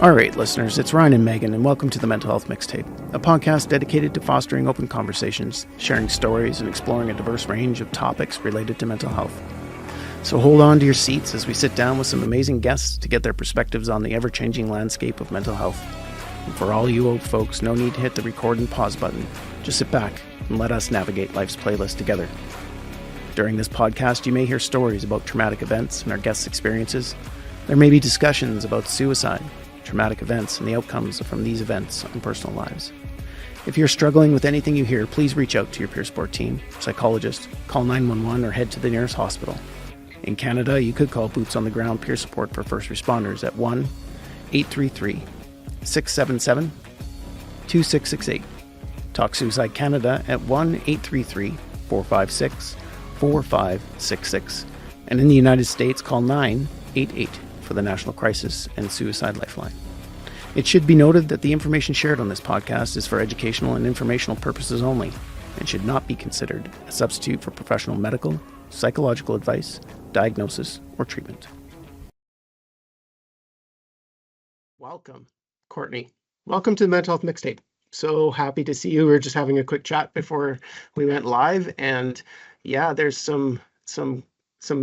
All right, listeners, it's Ryan and Megan, and welcome to the Mental Health Mixtape, a podcast dedicated to fostering open conversations, sharing stories, and exploring a diverse range of topics related to mental health. So hold on to your seats as we sit down with some amazing guests to get their perspectives on the ever-changing landscape of mental health. And for all you old folks, no need to hit the record and pause button. Just sit back and let us navigate life's playlist together. During this podcast, you may hear stories about traumatic events and our guests' experiences. There may be discussions about suicide, traumatic events, and the outcomes from these events on personal lives. If you're struggling with anything you hear, please reach out to your peer support team, psychologist, call 911, or head to the nearest hospital. In Canada, you could call Boots on the Ground peer support for first responders at 1-833-677-2668. Talk Suicide Canada at 1-833-456-4566. And in the United States, call 988 for the National Crisis and Suicide Lifeline. It should be noted that the information shared on this podcast is for educational and informational purposes only and should not be considered a substitute for professional medical, psychological advice, diagnosis, or treatment. Welcome, Cortney. Welcome to the Mental Health Mixtape. So happy to see you. We were just having a quick chat before we went live, and yeah, there's some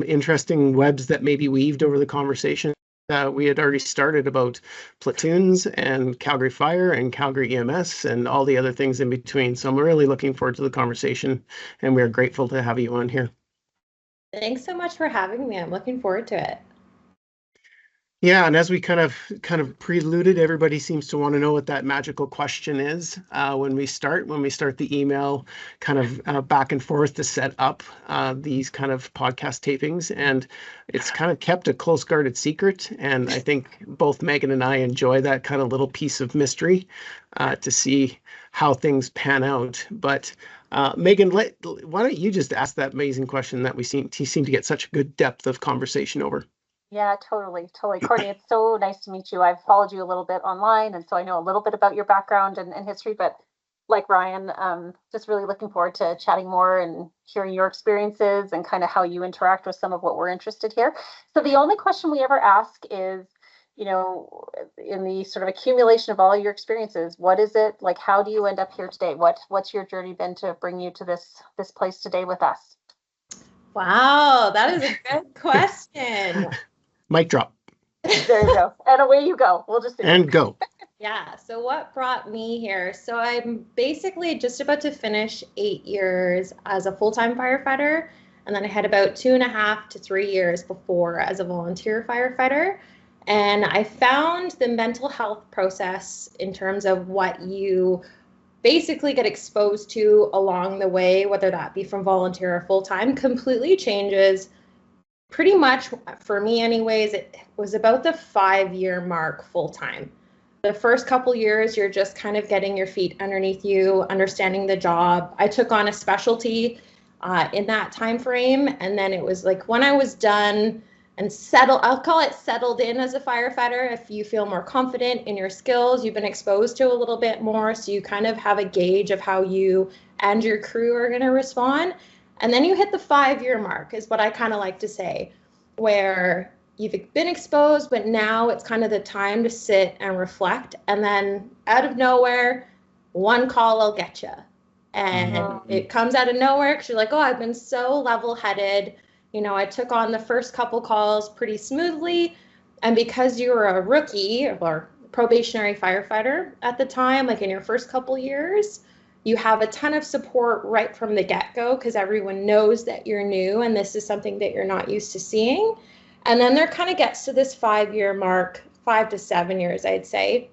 interesting webs that maybe weaved over the conversation. We had already started about platoons and Calgary Fire and Calgary EMS and all the other things in between. So I'm really looking forward to the conversation, and we're grateful to have you on here. Thanks so much for having me. I'm looking forward to it. Yeah, and as we kind of preluded, everybody seems to want to know what that magical question is when we start the email kind of back and forth to set up these kind of podcast tapings, and it's kind of kept a close guarded secret. And I think both Megan and I enjoy that kind of little piece of mystery to see how things pan out. But Megan, why don't you just ask that amazing question that we seem to get such a good depth of conversation over? Yeah, totally. Cortney, it's so nice to meet you. I've followed you a little bit online, and so I know a little bit about your background and history, but like Ryan, just really looking forward to chatting more and hearing your experiences and kind of how you interact with some of what we're interested here. So the only question we ever ask is, in the sort of accumulation of all your experiences, what is it like? How do you end up here today? What's your journey been to bring you to this place today with us? Wow, that is a good question. Mic drop. There you go. And away you go. We'll just go. Yeah. So what brought me here? So I'm basically just about to finish 8 years as a full-time firefighter. And then I had about 2.5 to 3 years before as a volunteer firefighter. And I found the mental health process in terms of what you basically get exposed to along the way, whether that be from volunteer or full-time, completely changes. Pretty much, for me anyways, it was about the 5-year mark full-time. The first couple years, you're just kind of getting your feet underneath you, understanding the job. I took on a specialty in that time frame, and then it was like when I was done and I'll call it settled in as a firefighter. If you feel more confident in your skills, you've been exposed to a little bit more, so you kind of have a gauge of how you and your crew are going to respond. And then you hit the 5-year mark is what I kind of like to say, where you've been exposed, but now it's kind of the time to sit and reflect. And then out of nowhere, one call will get you. And it comes out of nowhere because you're like, oh, I've been so level-headed. I took on the first couple calls pretty smoothly. And because you were a rookie or probationary firefighter at the time, like in your first couple years, you have a ton of support right from the get-go because everyone knows that you're new and this is something that you're not used to seeing. And then there kind of gets to this 5-year mark, 5 to 7 years, I'd say,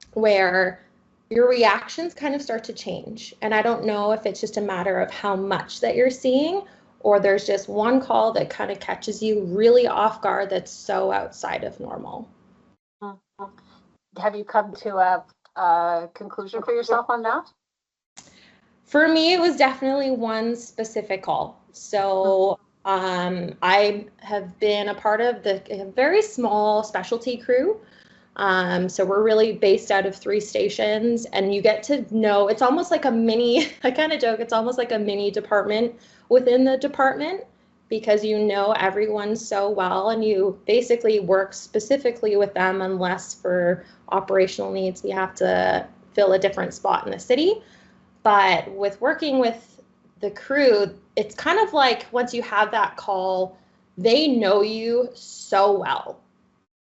where your reactions kind of start to change. And I don't know if it's just a matter of how much that you're seeing, or there's just one call that kind of catches you really off guard that's so outside of normal. Have you come to a conclusion for yourself on that? For me, it was definitely one specific call. So I have been a part of a very small specialty crew. So we're really based out of 3 stations, and you get to know, it's almost like a mini, I kind of joke, it's almost like a mini department within the department. because you know everyone so well and you basically work specifically with them unless for operational needs we have to fill a different spot in the city. But with working with the crew, it's kind of like once you have that call, they know you so well.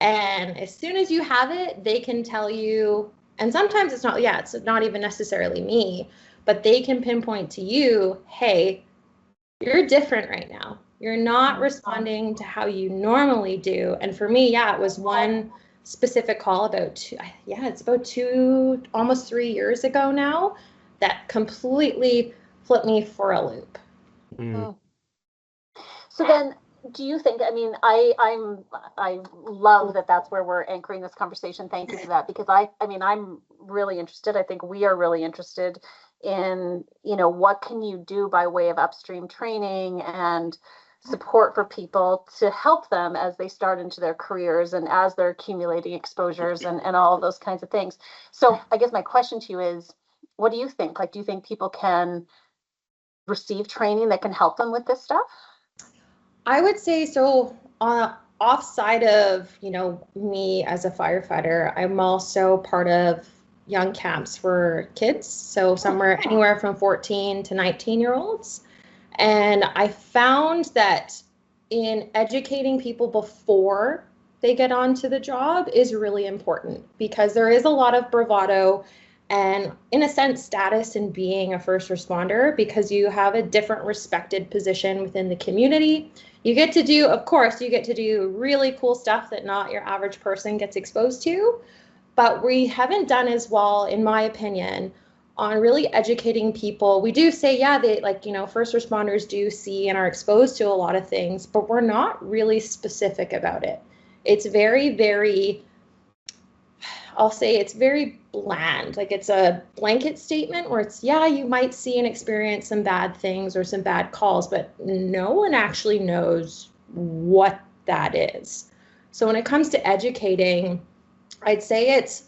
And as soon as you have it, they can tell you, and sometimes it's not even necessarily me, but they can pinpoint to you, hey, you're different right now. You're not responding to how you normally do. And for me, it was one specific call it's about almost 3 years ago now, that completely flipped me for a loop. So then, do you think, I mean, I love that that's where we're anchoring this conversation. Thank you for that, because I'm really interested. I think we are really interested in, what can you do by way of upstream training and support for people to help them as they start into their careers and as they're accumulating exposures and all of those kinds of things. So I guess my question to you is, what do you think? Like, do you think people can receive training that can help them with this stuff? I would say so. Offside of, me as a firefighter, I'm also part of young camps for kids. So somewhere anywhere from 14 to 19-year-olds. And I found that in educating people before they get onto the job is really important, because there is a lot of bravado and, in a sense, status in being a first responder, because you have a different respected position within the community. You get to do really cool stuff that not your average person gets exposed to, but we haven't done as well, in my opinion, on really educating people. We do say, first responders do see and are exposed to a lot of things, but we're not really specific about it. It's very, very, I'll say it's very bland. Like, it's a blanket statement where it's, you might see and experience some bad things or some bad calls, but no one actually knows what that is. So when it comes to educating, I'd say it's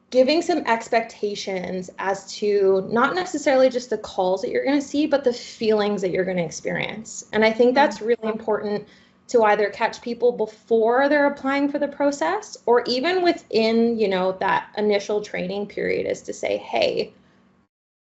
giving some expectations as to not necessarily just the calls that you're going to see, but the feelings that you're going to experience. And I think that's really important to either catch people before they're applying for the process, or even within, that initial training period, is to say, hey,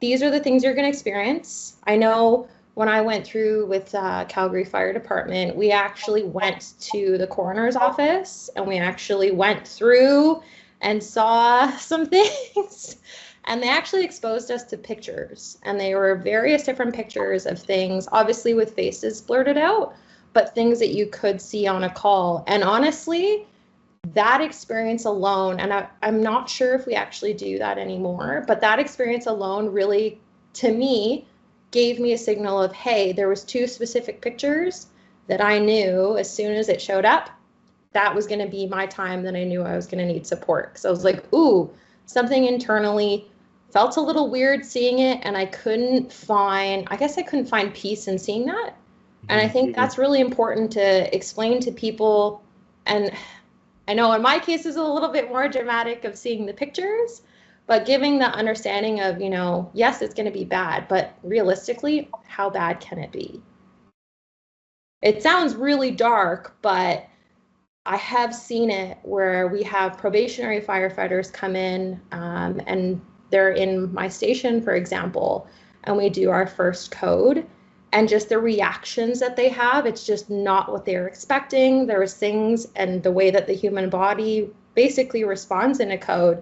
these are the things you're going to experience. I know when I went through with Calgary Fire Department, we actually went to the coroner's office and we actually went through and saw some things, and they actually exposed us to pictures, and they were various different pictures of things, obviously with faces blurted out, but things that you could see on a call. And honestly, that experience alone, and I'm not sure if we actually do that anymore, but that experience alone really, to me, gave me a signal of, hey, there was 2 specific pictures that I knew as soon as it showed up, that was going to be my time that I knew I was going to need support. So I was like, ooh, something internally felt a little weird seeing it, and I couldn't find peace in seeing that. And I think that's really important to explain to people. And I know in my case is a little bit more dramatic of seeing the pictures, but giving the understanding of, yes, it's going to be bad, but realistically, how bad can it be? It sounds really dark, but I have seen it where we have probationary firefighters come in, and they're in my station, for example, and we do our first code, and just the reactions that they have, it's just not what they're expecting. There's things, and the way that the human body basically responds in a code,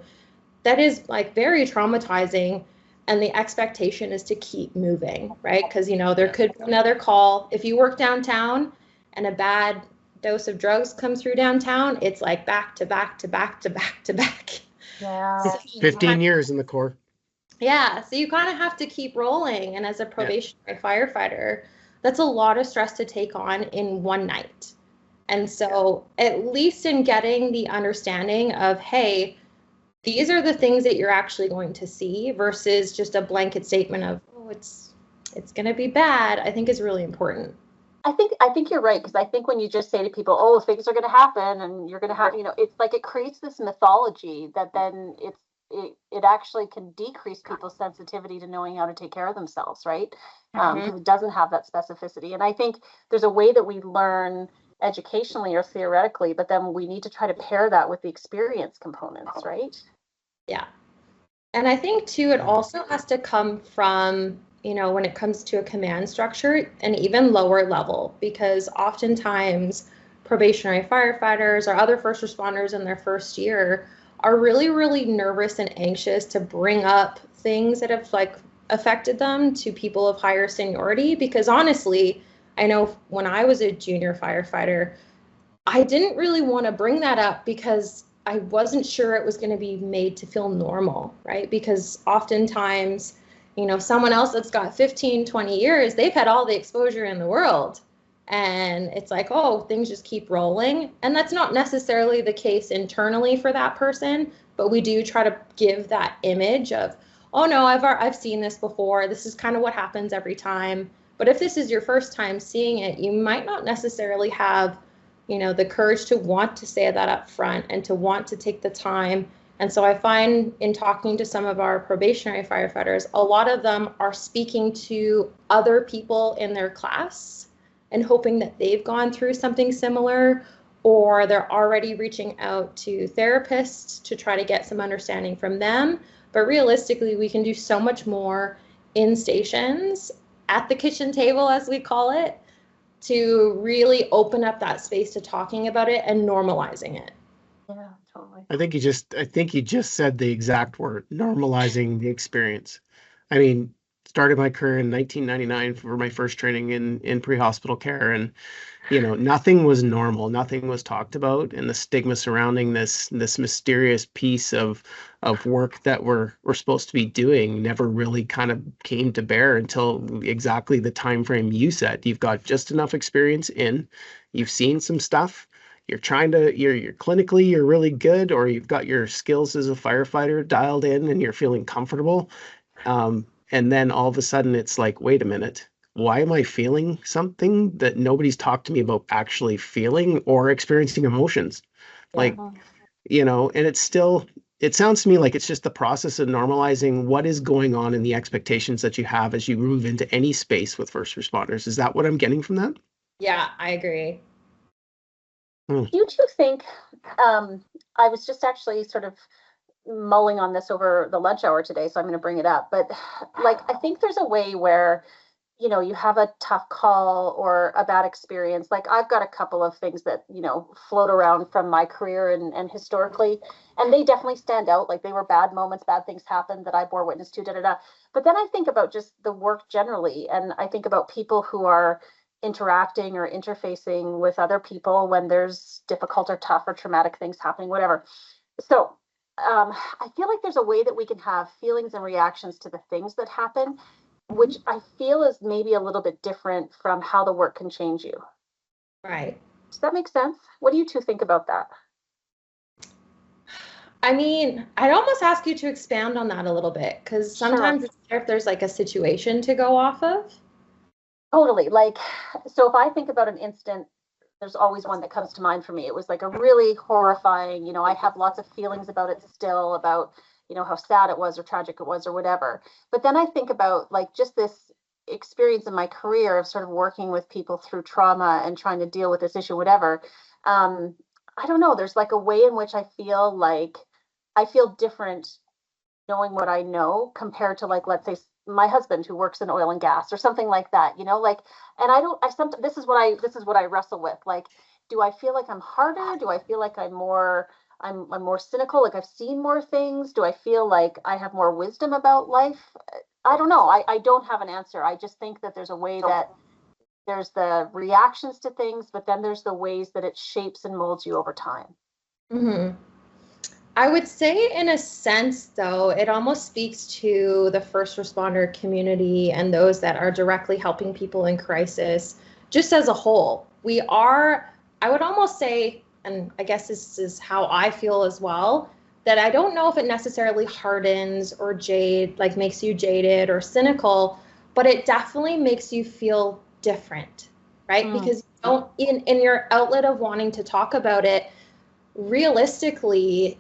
that is like very traumatizing. And the expectation is to keep moving, right? Because, there could be another call. If you work downtown and a bad dose of drugs come through downtown, it's like back to back to back to back to back. Yeah. 15 years in the Corps. Yeah, so you kind of have to keep rolling. And as a probationary firefighter, that's a lot of stress to take on in one night. And so at least in getting the understanding of, hey, these are the things that you're actually going to see, versus just a blanket statement of, oh, it's going to be bad, I think is really important. I think you're right, because I think when you just say to people, oh, things are going to happen and you're going to have, it's like it creates this mythology that then it actually can decrease people's sensitivity to knowing how to take care of themselves, right? Mhm. Because it doesn't have that specificity. And I think there's a way that we learn educationally or theoretically, but then we need to try to pair that with the experience components, right? Yeah. And I think too, it also has to come from, when it comes to a command structure, an even lower level, because oftentimes probationary firefighters or other first responders in their first year are really, really nervous and anxious to bring up things that have like affected them to people of higher seniority. Because honestly, I know when I was a junior firefighter, I didn't really want to bring that up because I wasn't sure it was going to be made to feel normal, right? Because oftentimes, someone else that's got 15, 20 years, they've had all the exposure in the world. And it's like, oh, things just keep rolling. And that's not necessarily the case internally for that person, but we do try to give that image of, oh no, I've seen this before. This is kind of what happens every time. But if this is your first time seeing it, you might not necessarily have the courage to want to say that up front and to want to take the time. And so I find in talking to some of our probationary firefighters, a lot of them are speaking to other people in their class and hoping that they've gone through something similar, or they're already reaching out to therapists to try to get some understanding from them. But realistically, we can do so much more in stations, at the kitchen table, as we call it, to really open up that space to talking about it and normalizing it. Yeah, totally. I think you just said the exact word, normalizing the experience. I mean, started my career in 1999 for my first training in pre-hospital care, and nothing was normal, nothing was talked about, and the stigma surrounding this mysterious piece of work that we're supposed to be doing never really kind of came to bear until exactly the time frame you said. You've got just enough experience you've seen some stuff, you're clinically you're really good, or you've got your skills as a firefighter dialed in and you're feeling comfortable. And then all of a sudden it's like, wait a minute, why am I feeling something that nobody's talked to me about actually feeling or experiencing emotions? Like, and it sounds to me like it's just the process of normalizing what is going on in the expectations that you have as you move into any space with first responders. Is that what I'm getting from that? Yeah, I agree. Do you two think, I was just actually sort of mulling on this over the lunch hour today, so I'm going to bring it up. But like, I think there's a way where, you have a tough call or a bad experience. Like I've got a couple of things that, float around from my career and historically, and they definitely stand out. Like they were bad moments, bad things happened that I bore witness to, da, da, da. But then I think about just the work generally. And I think about people who are interacting or interfacing with other people when there's difficult or tough or traumatic things happening, whatever. So I feel like there's a way that we can have feelings and reactions to the things that happen, which I feel is maybe a little bit different from how the work can change you. Right. Does that make sense? What do you two think about that? I mean, I'd almost ask you to expand on that a little bit, because sometimes it's better if there's like a situation to go off of. Totally. Like, so if I think about an incident, there's always one that comes to mind for me. It was like a really horrifying, I have lots of feelings about it still, about, how sad it was or tragic it was or whatever. But then I think about like just this experience in my career of sort of working with people through trauma and trying to deal with this issue, whatever. I don't know. There's like a way in which I feel different knowing what I know compared to like, let's say my husband who works in oil and gas or something like that, like, and sometimes this is what I wrestle with. Like, do I feel like I'm harder? Do I feel like I'm more cynical? Like I've seen more things? Do I feel like I have more wisdom about life? I don't know. I don't have an answer. I just think that there's a way that there's the reactions to things, but then there's the ways that it shapes and molds you over time. Mm-hmm. I would say in a sense, though, it almost speaks to the first responder community and those that are directly helping people in crisis, just as a whole. I would almost say, and I guess this is how I feel as well, that I don't know if it necessarily hardens or makes you jaded or cynical, but it definitely makes you feel different, right? Because you don't, in your outlet of wanting to talk about it, realistically,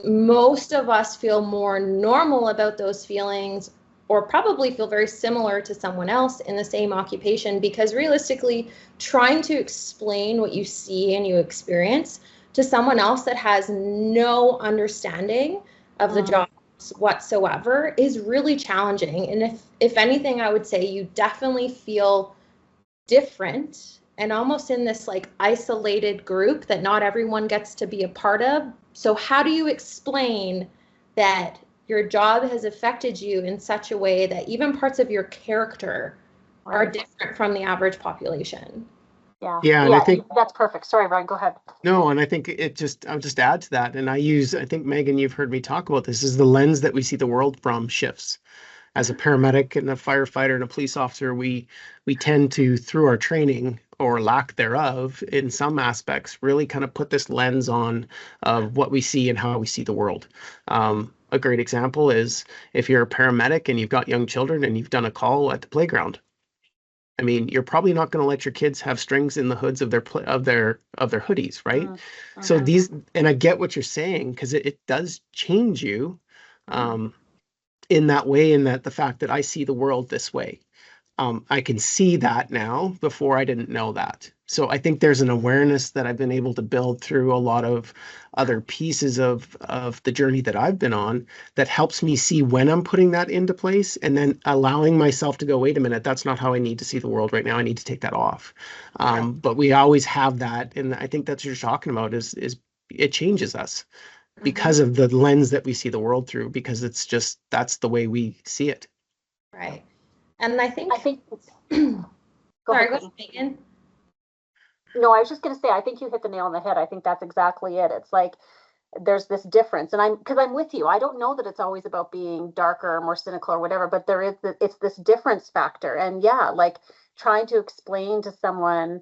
most of us feel more normal about those feelings, or probably feel very similar to someone else in the same occupation, because realistically, trying to explain what you see and you experience to someone else that has no understanding of the job whatsoever is really challenging. And if anything, I would say you definitely feel different and almost in this like isolated group that not everyone gets to be a part of. So how do you explain that your job has affected you in such a way that even parts of your character are different from the average population? Yeah, and I think that's perfect. Sorry, Ryan, go ahead. no, and I think I'll just add to that. And I think, Megan, you've heard me talk about this, is the lens that we see the world from shifts. As a paramedic and a firefighter and a police officer, we tend to, through our training or lack thereof, in some aspects, really kind of put this lens on of what we see and how we see the world. A great example is if you're a paramedic and you've got young children and you've done a call at the playground. I mean, you're probably not going to let your kids have strings in the hoods of their hoodies, right? So and I get what you're saying, because it does change you in that way, in that the fact that I see the world this way. I can see that now. Before, I didn't know that. So I think there's an awareness that I've been able to build through a lot of other pieces of the journey that I've been on that helps me see when I'm putting that into place, and then allowing myself to go, wait a minute, that's not how I need to see the world right now. I need to take that off. But we always have that. And I think that's what you're talking about is it changes us because of the lens that we see the world through, because it's just, that's the way we see it. Right. And I think go ahead, Megan. No, I was just going to say, I think you hit the nail on the head. I think that's exactly it. It's like there's this difference, and I'm with you. I don't know that it's always about being darker or more cynical or whatever, but it's this difference factor. And yeah, like trying to explain to someone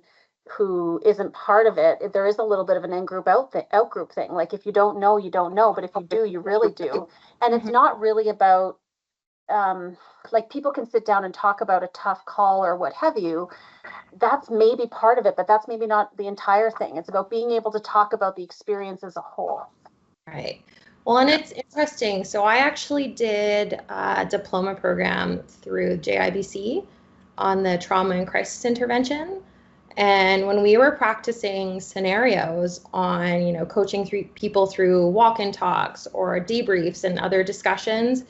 who isn't part of it, there is a little bit of an in-group out-group thing. Like if you don't know, you don't know, but if you do, you really do. And it's not really about like people can sit down and talk about a tough call or what have you. That's maybe part of it, but that's maybe not the entire thing. It's about being able to talk about the experience as a whole. Right. Well, and it's interesting. So I actually did a diploma program through JIBC on the trauma and crisis intervention. And when we were practicing scenarios on, coaching people through walk-in talks or debriefs and other discussions,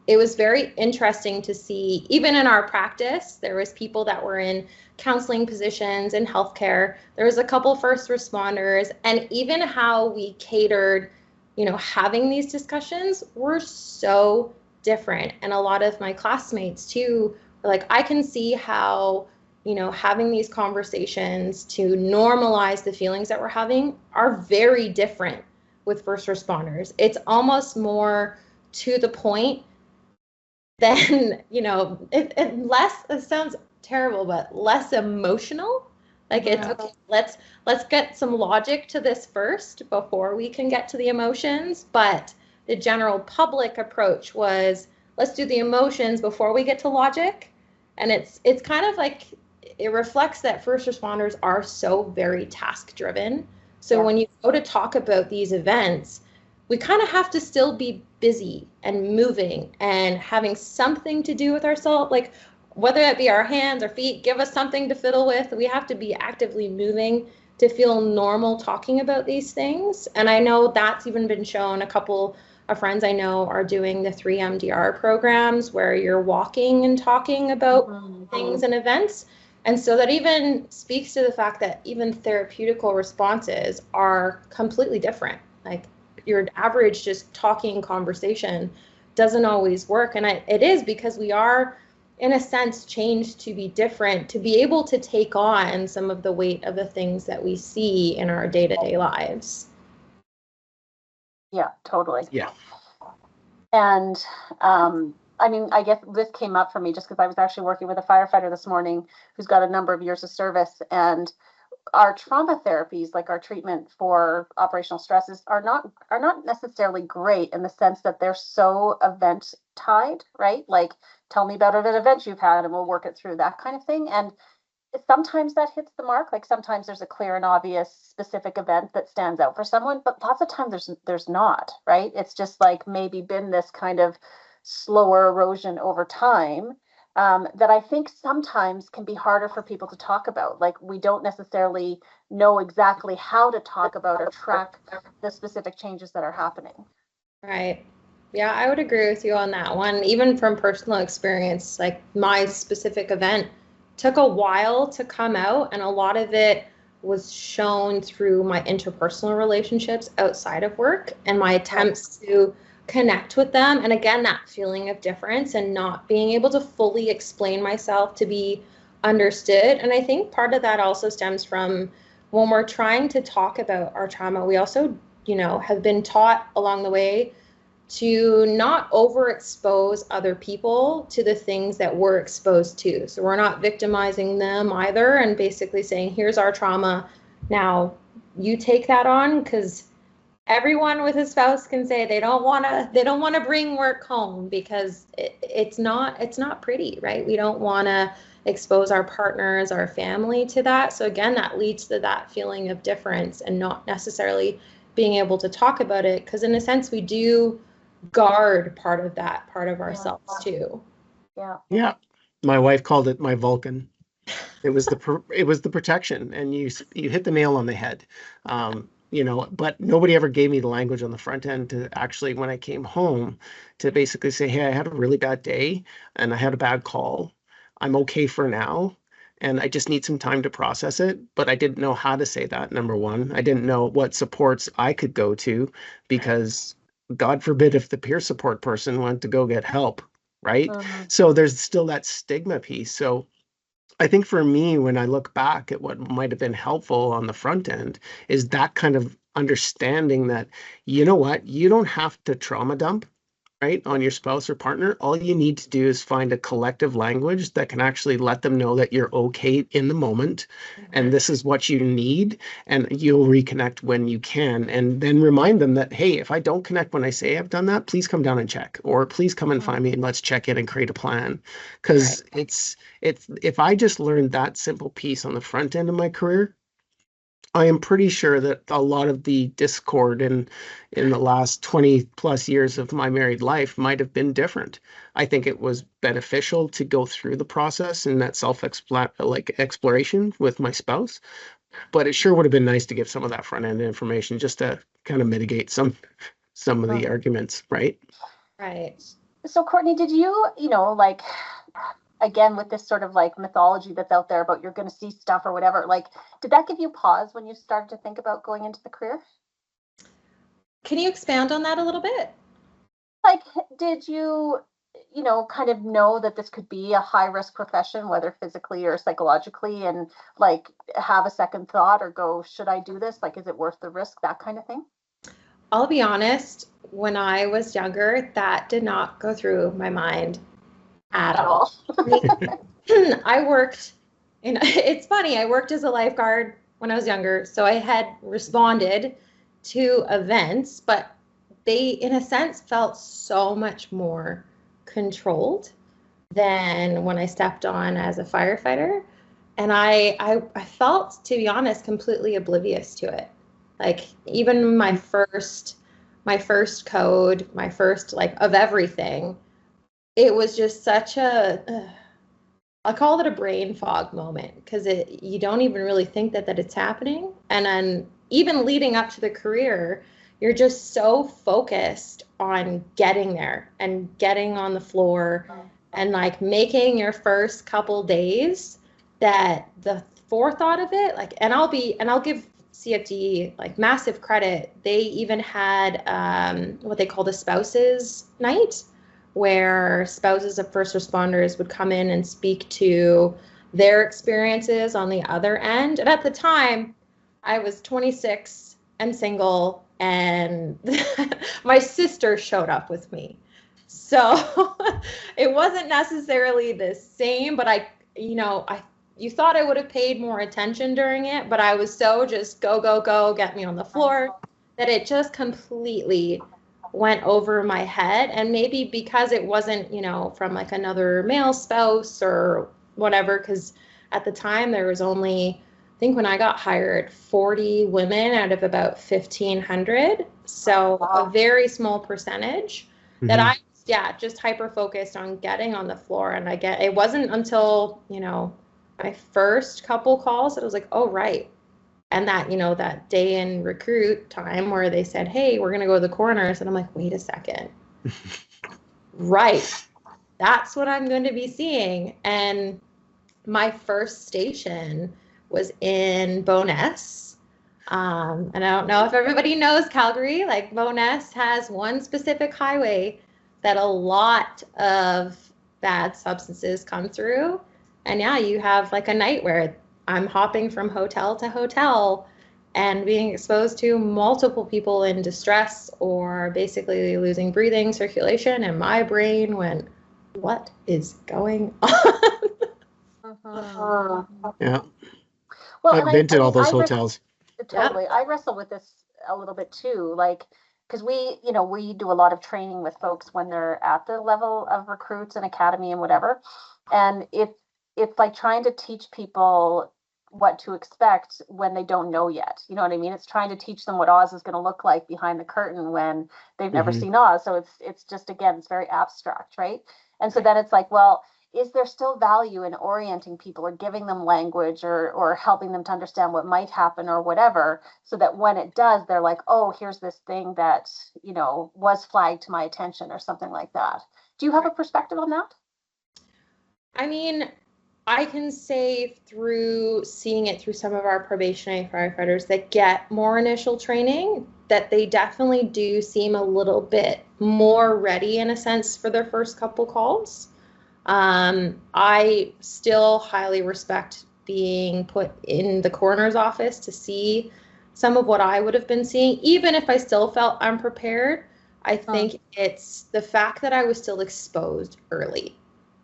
it was very interesting to see, even in our practice, there was people that were in counseling positions in healthcare. There was a couple first responders, and even how we catered, having these discussions were so different. And a lot of my classmates too, were like, I can see how, having these conversations to normalize the feelings that we're having are very different with first responders. It's almost more to the point than, it sounds terrible, but less emotional. Like it's okay, let's get some logic to this first before we can get to the emotions. But the general public approach was, let's do the emotions before we get to logic. And it's kind of like, it reflects that first responders are so very task driven. So when you go to talk about these events, we kind of have to still be busy and moving and having something to do with ourselves, like whether that be our hands or feet, give us something to fiddle with. We have to be actively moving to feel normal talking about these things. And I know that's even been shown. A couple of friends I know are doing the 3MDR programs where you're walking and talking about things and events. And so that even speaks to the fact that even therapeutical responses are completely different. Like your average just talking conversation doesn't always work. And it is because we are, in a sense, changed to be different, to be able to take on some of the weight of the things that we see in our day-to-day lives. Yeah, totally. Yeah. And I guess this came up for me just because I was actually working with a firefighter this morning who's got a number of years of service, and our trauma therapies, like our treatment for operational stresses, are not necessarily great in the sense that they're so event tied, right? Like, tell me about an event you've had and we'll work it through, that kind of thing. And sometimes that hits the mark. Like sometimes there's a clear and obvious specific event that stands out for someone, but lots of times there's not, right? It's just like maybe been this kind of slower erosion over time, that I think sometimes can be harder for people to talk about. Like we don't necessarily know exactly how to talk about or track the specific changes that are happening. Right. Yeah, I would agree with you on that one. Even from personal experience, like my specific event took a while to come out, and a lot of it was shown through my interpersonal relationships outside of work and my attempts to connect with them. And again, that feeling of difference and not being able to fully explain myself to be understood. And I think part of that also stems from when we're trying to talk about our trauma, we also, have been taught along the way to not overexpose other people to the things that we're exposed to. So we're not victimizing them either, and basically saying, here's our trauma. Now you take that on, because everyone with a spouse can say they don't want to bring work home, because it's not pretty, right? We don't want to expose our partners, our family to that. So again, that leads to that feeling of difference and not necessarily being able to talk about it, because in a sense we do guard part of ourselves too. Yeah. My wife called it my Vulcan. It was the protection, and you hit the nail on the head. But nobody ever gave me the language on the front end to actually, when I came home, to basically say, hey, I had a really bad day and I had a bad call. I'm okay for now, and I just need some time to process it. But I didn't know how to say that, number one. I didn't know what supports I could go to, because God forbid if the peer support person went to go get help, right? So there's still that stigma piece. So I think for me, when I look back at what might have been helpful on the front end, is that kind of understanding that, you know what, you don't have to trauma dump, right, on your spouse or partner. All you need to do is find a collective language that can actually let them know that you're okay in the moment, and this is what you need, and you'll reconnect when you can. And then remind them that, hey, if I don't connect when I say I've done that, please come down and check, or please come and find me and let's check in and create a plan. Because it's if I just learned that simple piece on the front end of my career, I am pretty sure that a lot of the discord in the last 20 plus years of my married life might have been different. I think it was beneficial to go through the process and that exploration with my spouse, but it sure would have been nice to give some of that front end information just to kind of mitigate some of the arguments, right? Right. So Cortney, did you, like, again, with this sort of like mythology that's out there about you're going to see stuff or whatever, like, did that give you pause when you started to think about going into the career? Can you expand on that a little bit? Like, did you, kind of know that this could be a high risk profession, whether physically or psychologically, and like have a second thought or go, should I do this? Like, is it worth the risk? That kind of thing? I'll be honest, when I was younger, that did not go through my mind at all. I worked it's funny, I worked as a lifeguard when I was younger, so I had responded to events, but they, in a sense, felt so much more controlled than when I stepped on as a firefighter. And I felt, to be honest, completely oblivious to it. Like even my first code, my first of everything, it was just such a, I call it a brain fog moment, because you don't even really think that it's happening. And then even leading up to the career, you're just so focused on getting there and getting on the floor and making your first couple days, that the forethought of it, and I'll give CFD massive credit. They even had what they call the spouses night, where spouses of first responders would come in and speak to their experiences on the other end. And at the time, I was 26 and single, and my sister showed up with me. So it wasn't necessarily the same, but you thought I would have paid more attention during it, but I was so just go, go, go, get me on the floor, that it just completely went over my head. And maybe because it wasn't, from another male spouse or whatever, because at the time there was only, I think when I got hired, 40 women out of about 1,500. So a very small percentage that I, just hyper focused on getting on the floor. And it wasn't until, my first couple calls that I was like, oh, right. And that, that day in recruit time where they said, hey, we're going to go to the coroners. And I'm like, wait a second. Right. That's what I'm going to be seeing. And my first station was in Bowness. And I don't know if everybody knows Calgary, like Bowness has one specific highway that a lot of bad substances come through. And yeah, you have like a night where I'm hopping from hotel to hotel and being exposed to multiple people in distress or basically losing breathing, circulation, and my brain went, what is going on? Yeah. Well, I've been to all those hotels. Totally. I wrestle with this a little bit too, like, because we do a lot of training with folks when they're at the level of recruits and academy and whatever. And it's like trying to teach people what to expect when they don't know yet. You know what I mean? It's trying to teach them what Oz is going to look like behind the curtain when they've never seen Oz. So it's just, again, it's very abstract, right? And so then it's like, well, is there still value in orienting people or giving them language or helping them to understand what might happen or whatever, so that when it does, they're like, oh, here's this thing that, was flagged to my attention or something like that. Do you have a perspective on that? I mean, I can say through seeing it through some of our probationary firefighters that get more initial training, that they definitely do seem a little bit more ready in a sense for their first couple calls. I still highly respect being put in the coroner's office to see some of what I would have been seeing, even if I still felt unprepared. I think it's the fact that I was still exposed early,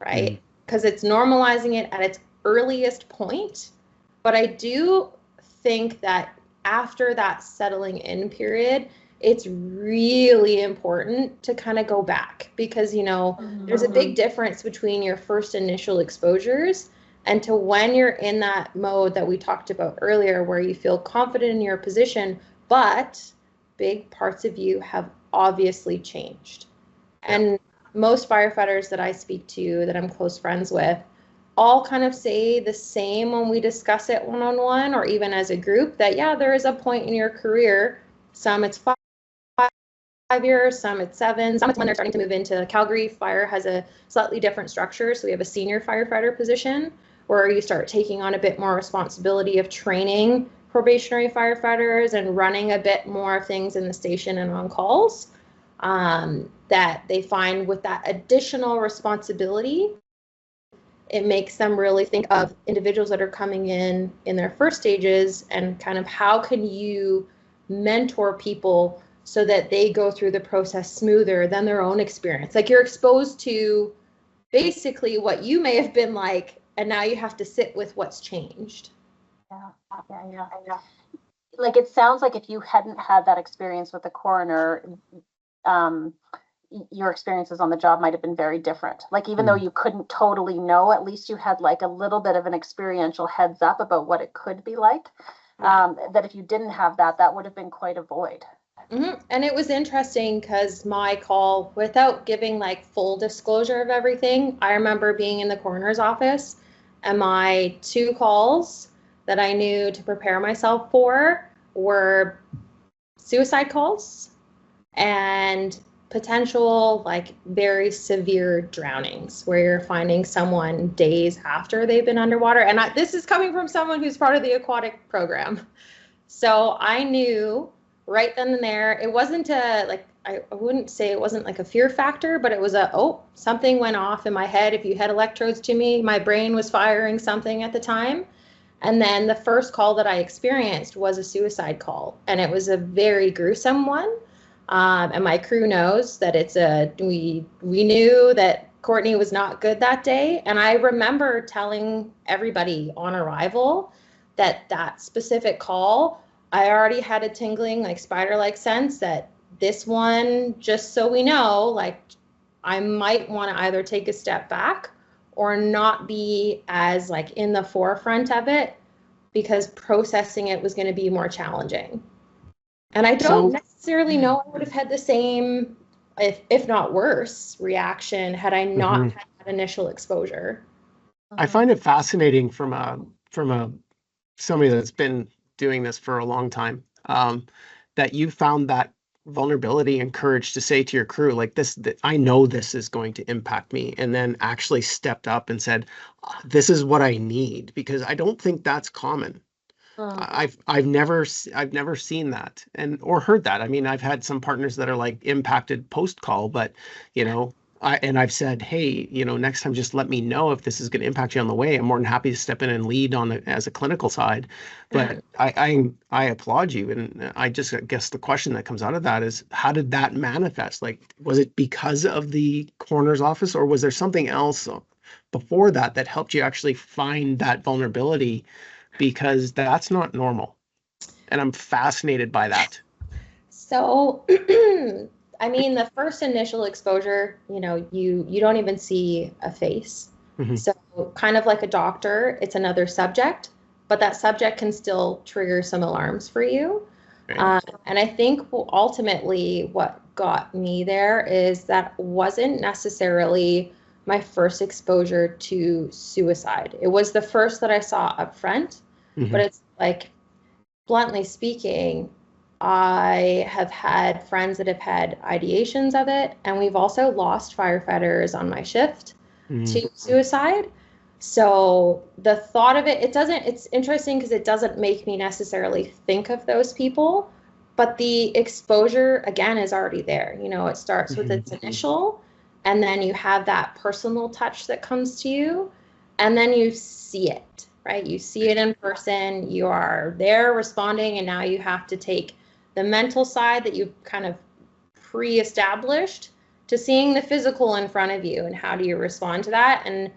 right? Because it's normalizing it at its earliest point. But I do think that after that settling in period, it's really important to kind of go back because, there's a big difference between your first initial exposures and to when you're in that mode that we talked about earlier, where you feel confident in your position, but big parts of you have obviously changed. And most firefighters that I speak to, that I'm close friends with, all kind of say the same when we discuss it one-on-one or even as a group, that, yeah, there is a point in your career, some it's 5 years, some it's 7, some it's when they're starting to move into Calgary. Fire has a slightly different structure. So we have a senior firefighter position where you start taking on a bit more responsibility of training probationary firefighters and running a bit more things in the station and on calls. That they find with that additional responsibility, it makes them really think of individuals that are coming in their first stages and kind of how can you mentor people so that they go through the process smoother than their own experience. Like, you're exposed to basically what you may have been like, and now you have to sit with what's changed. Yeah. Like, it sounds like if you hadn't had that experience with the coroner, your experiences on the job might have been very different. Like, even though you couldn't totally know, at least you had like a little bit of an experiential heads up about what it could be like. That if you didn't have that, that would have been quite a void. And it was interesting because my call, without giving like full disclosure of everything, I remember being in the coroner's office and my 2 calls that I knew to prepare myself for were suicide calls and potential like very severe drownings where you're finding someone days after they've been underwater. And this is coming from someone who's part of the aquatic program. So I knew right then and there, it wasn't I wouldn't say it wasn't like a fear factor, but it was something went off in my head. If you had electrodes to me, my brain was firing something at the time. And then the first call that I experienced was a suicide call, and it was a very gruesome one. And my crew knows that we knew that Cortney was not good that day. And I remember telling everybody on arrival that specific call, I already had a tingling, like spider-like sense that this one, just so we know, like I might want to either take a step back or not be as like in the forefront of it because processing it was going to be more challenging. And I don't necessarily know I would have had the same, if not worse, reaction had I not had that initial exposure. I find it fascinating from somebody that's been doing this for a long time, that you found that vulnerability and courage to say to your crew, like this, I know this is going to impact me, and then actually stepped up and said, this is what I need, because I don't think that's common. I've never seen that or heard that. I mean, I've had some partners that are like impacted post call, but I've said, hey, next time just let me know if this is going to impact you on the way. I'm more than happy to step in and lead as a clinical side. But I applaud you, and I guess the question that comes out of that is, how did that manifest? Like, was it because of the coroner's office, or was there something else before that helped you actually find that vulnerability? Because that's not normal, and I'm fascinated by that. So, I mean, the first initial exposure, you don't even see a face. So kind of like a doctor, it's another subject, but that subject can still trigger some alarms for you. And I think ultimately what got me there is that wasn't necessarily my first exposure to suicide. It was the first that I saw up front, but it's like, bluntly speaking, I have had friends that have had ideations of it, and we've also lost firefighters on my shift to suicide. So the thought of it's interesting because it doesn't make me necessarily think of those people, but the exposure, again, is already there. It starts with its initial, and then you have that personal touch that comes to you, and then you see it, right? You see it in person, you are there responding, and now you have to take the mental side that you've kind of pre-established to seeing the physical in front of you, and how do you respond to that. And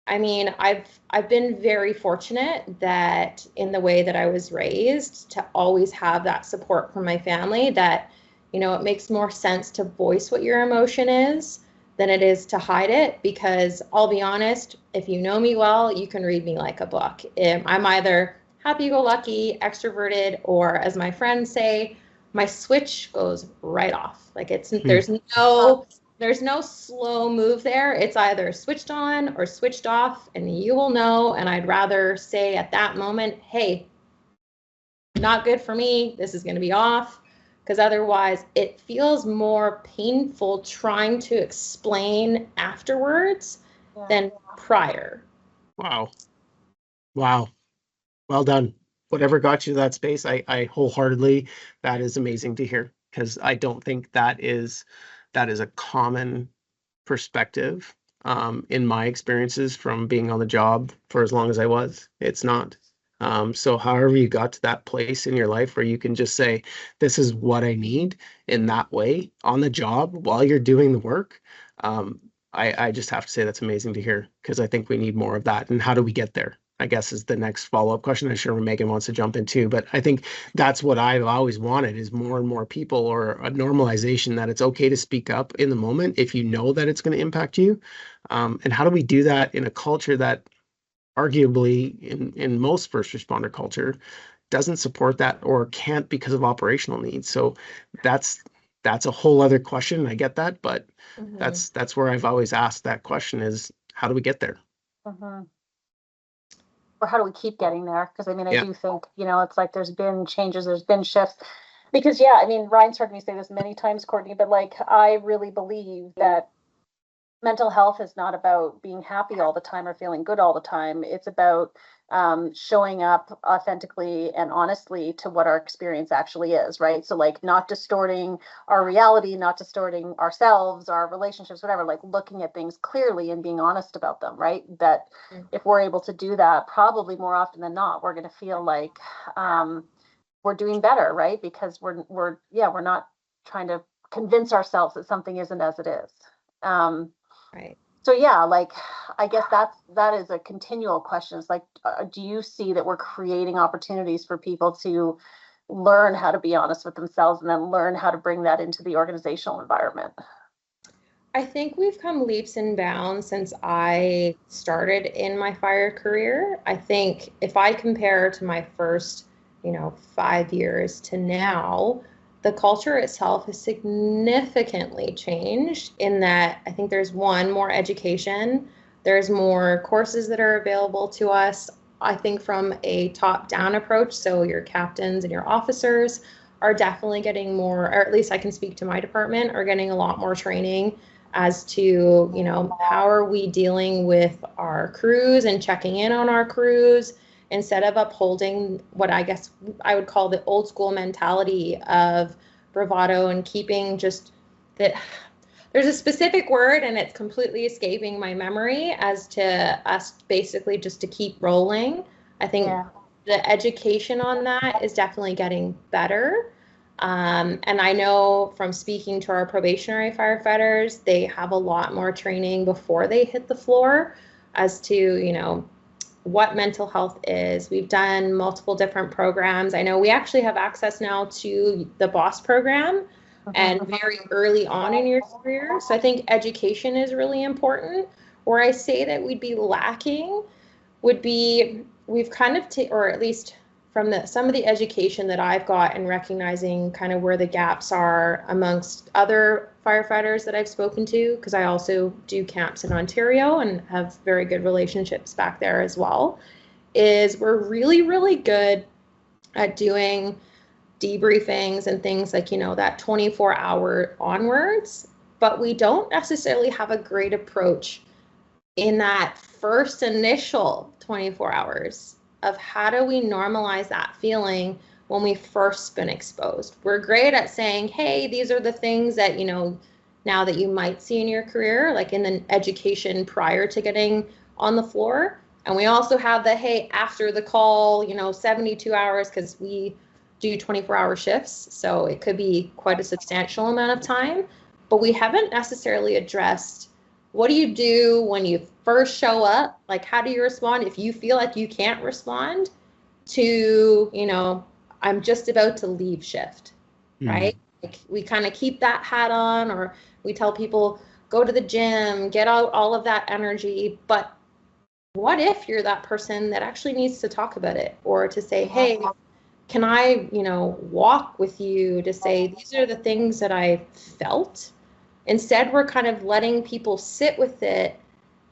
I mean, I've been very fortunate that in the way that I was raised to always have that support from my family, that, it makes more sense to voice what your emotion is than it is to hide it. Because I'll be honest, if you know me well, you can read me like a book. I'm either happy-go-lucky, extroverted, or as my friends say, my switch goes right off. Like there's no slow move there. It's either switched on or switched off, and you will know. And I'd rather say at that moment, hey, not good for me. This is going to be off. Because otherwise it feels more painful trying to explain afterwards than prior. Wow. Well done. Whatever got you to that space, I wholeheartedly, that is amazing to hear, because I don't think that is a common perspective in my experiences from being on the job for as long as I was. It's not. So however you got to that place in your life where you can just say, this is what I need in that way on the job while you're doing the work. I just have to say that's amazing to hear, because I think we need more of that. And how do we get there, I guess, is the next follow-up question. I'm sure Megan wants to jump into, but I think that's what I've always wanted, is more and more people, or a normalization that it's okay to speak up in the moment if you know that it's going to impact you. And how do we do that in a culture that arguably in most first responder culture doesn't support that, or can't because of operational needs? So that's a whole other question. I get that, but that's where I've always asked that question, is how do we get there? Or how do we keep getting there? Because I mean, I do think, it's like there's been changes, there's been shifts. Because I mean, Ryan's heard me say this many times, Cortney, but like, I really believe that mental health is not about being happy all the time or feeling good all the time. It's about showing up authentically and honestly to what our experience actually is, right? So like, not distorting our reality, not distorting ourselves, our relationships, whatever, like looking at things clearly and being honest about them, right? That if we're able to do that, probably more often than not, we're going to feel like we're doing better, right? Because we're not trying to convince ourselves that something isn't as it is. Right. So like, I guess that is a continual question. It's like, do you see that we're creating opportunities for people to learn how to be honest with themselves, and then learn how to bring that into the organizational environment? I think we've come leaps and bounds since I started in my fire career. I think if I compare to my first, 5 years to now, the culture itself has significantly changed in that I think there's more education, there's more courses that are available to us. I think from a top-down approach, so your captains and your officers are definitely getting more, or at least I can speak to my department, are getting a lot more training as to, how are we dealing with our crews and checking in on our crews instead of upholding what I guess I would call the old school mentality of bravado and keeping just that. There's a specific word and it's completely escaping my memory as to us basically just to keep rolling. I think the education on that is definitely getting better. And I know from speaking to our probationary firefighters, they have a lot more training before they hit the floor as to, what mental health is. We've done multiple different programs. I know we actually have access now to the BOSS program and very early on in your career. So I think education is really important. Where I say that we'd be lacking would be we've kind of, or at least from some of the education that I've got and recognizing kind of where the gaps are amongst other firefighters that I've spoken to, because I also do camps in Ontario and have very good relationships back there as well, is we're really, really good at doing debriefings and things like, that 24-hour onwards, but we don't necessarily have a great approach in that first initial 24 hours of how do we normalize that feeling when we first been exposed. We're great at saying, hey, these are the things that, now that you might see in your career, like in the education prior to getting on the floor. And we also have the, hey, after the call, 72 hours, because we do 24-hour shifts. So it could be quite a substantial amount of time, but we haven't necessarily addressed what do you do when you first show up? Like, how do you respond if you feel like you can't respond to, I'm just about to leave shift, right? Like we kind of keep that hat on, or we tell people, go to the gym, get out all of that energy. But what if you're that person that actually needs to talk about it, or to say, hey, can I, walk with you to say, these are the things that I felt. Instead, we're kind of letting people sit with it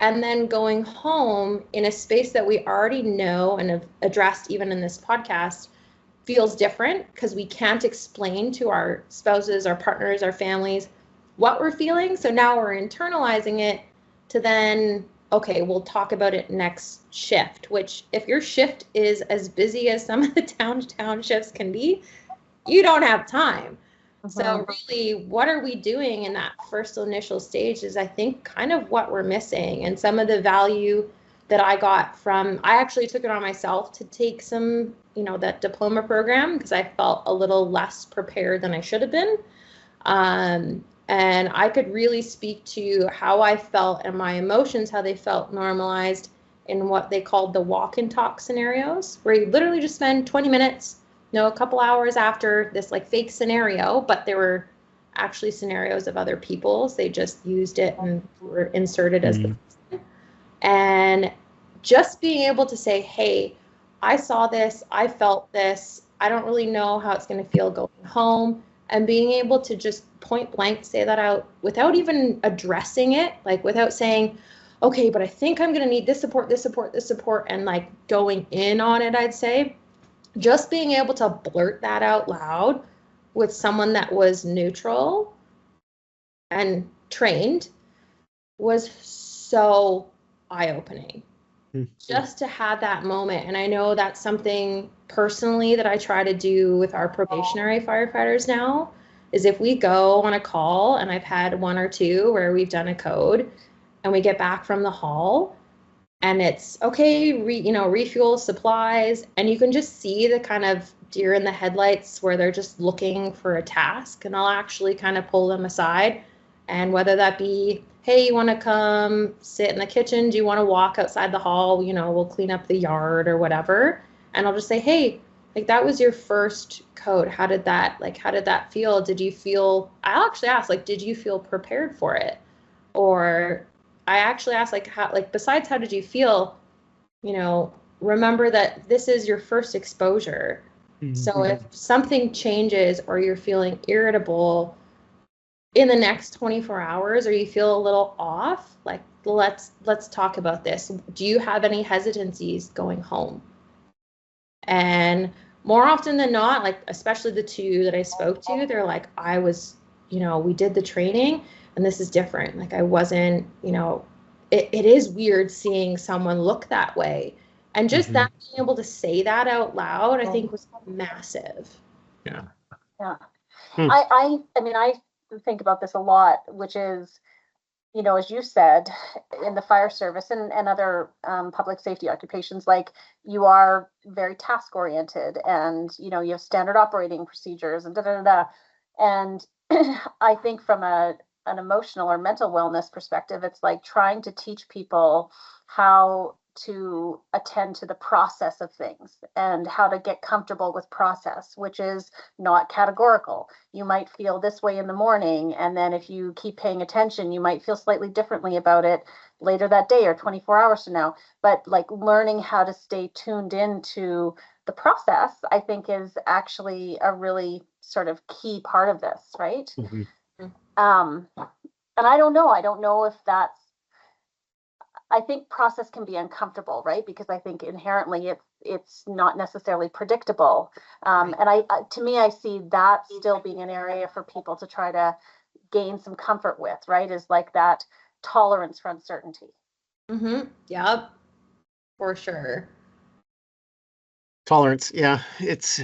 and then going home in a space that we already know and have addressed even in this podcast feels different because we can't explain to our spouses, our partners, our families what we're feeling. So now we're internalizing it to then, okay, we'll talk about it next shift, which if your shift is as busy as some of the town shifts can be, you don't have time. So really, what are we doing in that first initial stage is I think kind of what we're missing. And some of the value that I got from, I actually took it on myself to take some, that diploma program because I felt a little less prepared than I should have been. And I could really speak to how I felt and my emotions, how they felt normalized in what they called the walk and talk scenarios, where you literally just spend 20 minutes, a couple hours after this like fake scenario, but there were actually scenarios of other people's. They just used it and were inserted as the person. And just being able to say, hey, I saw this, I felt this, I don't really know how it's going to feel going home. And being able to just point blank say that out without even addressing it, like without saying, okay, but I think I'm going to need this support, this support, this support, and like going in on it, I'd say. Just being able to blurt that out loud with someone that was neutral and trained was so eye-opening. Just to have that moment. And I know that's something personally that I try to do with our probationary firefighters now, is if we go on a call, and I've had one or two where we've done a code and we get back from the hall, and it's okay, refuel supplies, and you can just see the kind of deer in the headlights where they're just looking for a task, and I'll actually kind of pull them aside, and whether that be, hey, you want to come sit in the kitchen? Do you want to walk outside the hall? We'll clean up the yard or whatever, and I'll just say, hey, like that was your first code. How did that feel? Did you feel? I'll actually ask, like, did you feel prepared for it? Or I actually asked, like, how, like, besides how did you feel, remember that this is your first exposure. So if something changes or you're feeling irritable in the next 24 hours, or you feel a little off, like, let's talk about this. Do you have any hesitancies going home? And more often than not, like, especially the two that I spoke to, they're like, I was, we did the training and this is different. Like, I wasn't, it is weird seeing someone look that way. And just that being able to say that out loud, I think was massive. Yeah. I mean, I think about this a lot, which is, as you said, in the fire service and other public safety occupations, like, you are very task oriented, and you have standard operating procedures and And I think from an emotional or mental wellness perspective, it's like trying to teach people how to attend to the process of things and how to get comfortable with process, which is not categorical. You might feel this way in the morning, and then if you keep paying attention, you might feel slightly differently about it later that day or 24 hours from now. But like, learning how to stay tuned into the process, I think, is actually a really sort of key part of this, right? And I don't know if that's, I think process can be uncomfortable, right? Because I think inherently it's not necessarily predictable. And to me, I see that still being an area for people to try to gain some comfort with, right? Is like that tolerance for uncertainty. Yep, for sure. Tolerance, yeah. It's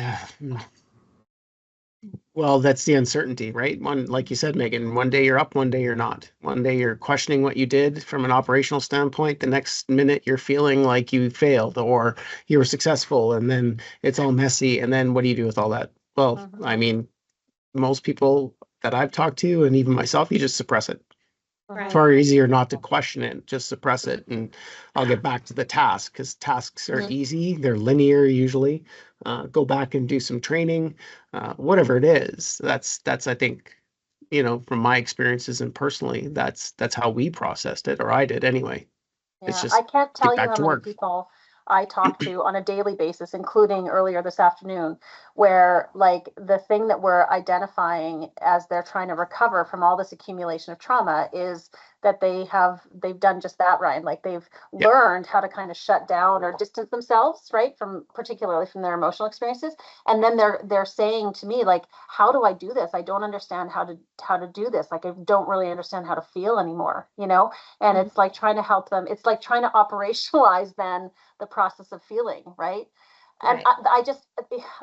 well, that's the uncertainty, right? One, like you said, Megan, one day you're up, one day you're not. One day you're questioning what you did from an operational standpoint. The next minute you're feeling like you failed or you were successful, and then it's all messy. And then what do you do with all that? Well, I mean, most people that I've talked to, and even myself, you just suppress it. Right. Far easier not to question it, just suppress it, and I'll get back to the task, because tasks are easy, they're linear usually. Go back and do some training, whatever it is. That's I think, from my experiences and personally, that's how we processed it, or I did anyway. It's just I can't tell get you back how to many work. people I talk to on a daily basis, including earlier this afternoon, where like the thing that we're identifying as they're trying to recover from all this accumulation of trauma is that they've done just that, Ryan. Like, they've learned how to kind of shut down or distance themselves, right, from particularly from their emotional experiences. And then they're saying to me, like, how do I do this? I don't understand how to do this. Like, I don't really understand how to feel anymore, and it's like trying to help them. It's like trying to operationalize then the process of feeling, right? And I just,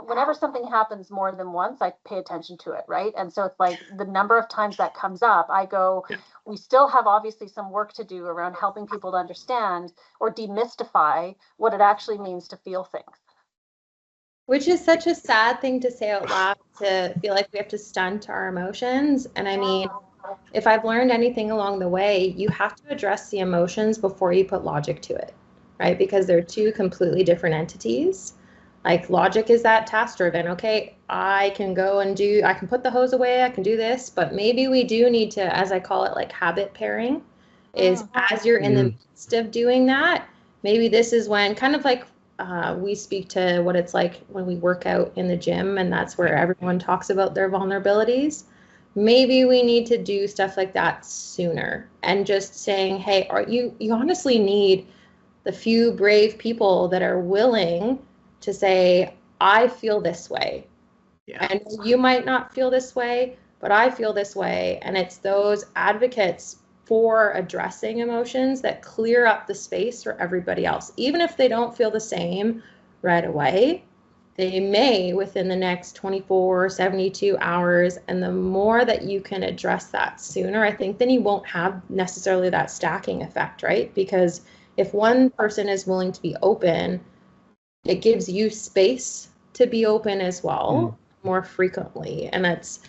whenever something happens more than once, I pay attention to it, right? And so it's like the number of times that comes up, I go, we still have obviously some work to do around helping people to understand or demystify what it actually means to feel things. Which is such a sad thing to say out loud, to feel like we have to stunt our emotions. And I mean, if I've learned anything along the way, you have to address the emotions before you put logic to it, right? Because they're two completely different entities. Like, logic is that task driven. Okay, I can put the hose away, I can do this, but maybe we do need to, as I call it, like habit pairing, is as you're in the midst of doing that, maybe this is when, kind of like we speak to what it's like when we work out in the gym, and that's where everyone talks about their vulnerabilities. Maybe we need to do stuff like that sooner, and just saying, hey, you honestly need the few brave people that are willing to say, I feel this way. And you might not feel this way, but I feel this way. And it's those advocates for addressing emotions that clear up the space for everybody else. Even if they don't feel the same right away, they may within the next 24, 72 hours. And the more that you can address that sooner, I think then you won't have necessarily that stacking effect, right? Because if one person is willing to be open, it gives you space to be open as well more frequently. And it's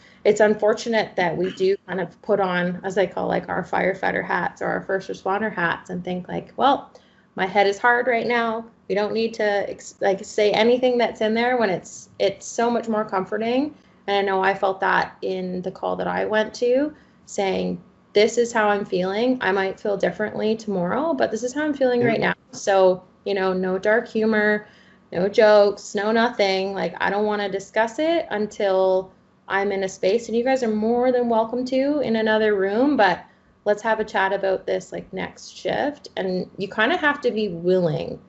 unfortunate that we do kind of put on, as I call, like, our firefighter hats or our first responder hats, and think like, well, my head is hard right now. We don't need to say anything that's in there, when it's so much more comforting. And I know I felt that in the call that I went to, saying, this is how I'm feeling. I might feel differently tomorrow, but this is how I'm feeling right now. So, no dark humor, no jokes, no nothing. Like, I don't want to discuss it until I'm in a space, and you guys are more than welcome to in another room, but let's have a chat about this like next shift. And you kind of have to be willing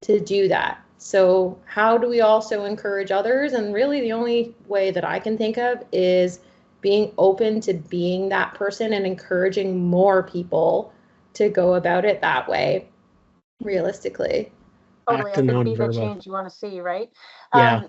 to do that. So how do we also encourage others? And really the only way that I can think of is being open to being that person and encouraging more people to go about it that way, realistically. Totally. Act I and think be the nonverbal. change you want to see, right? Yeah.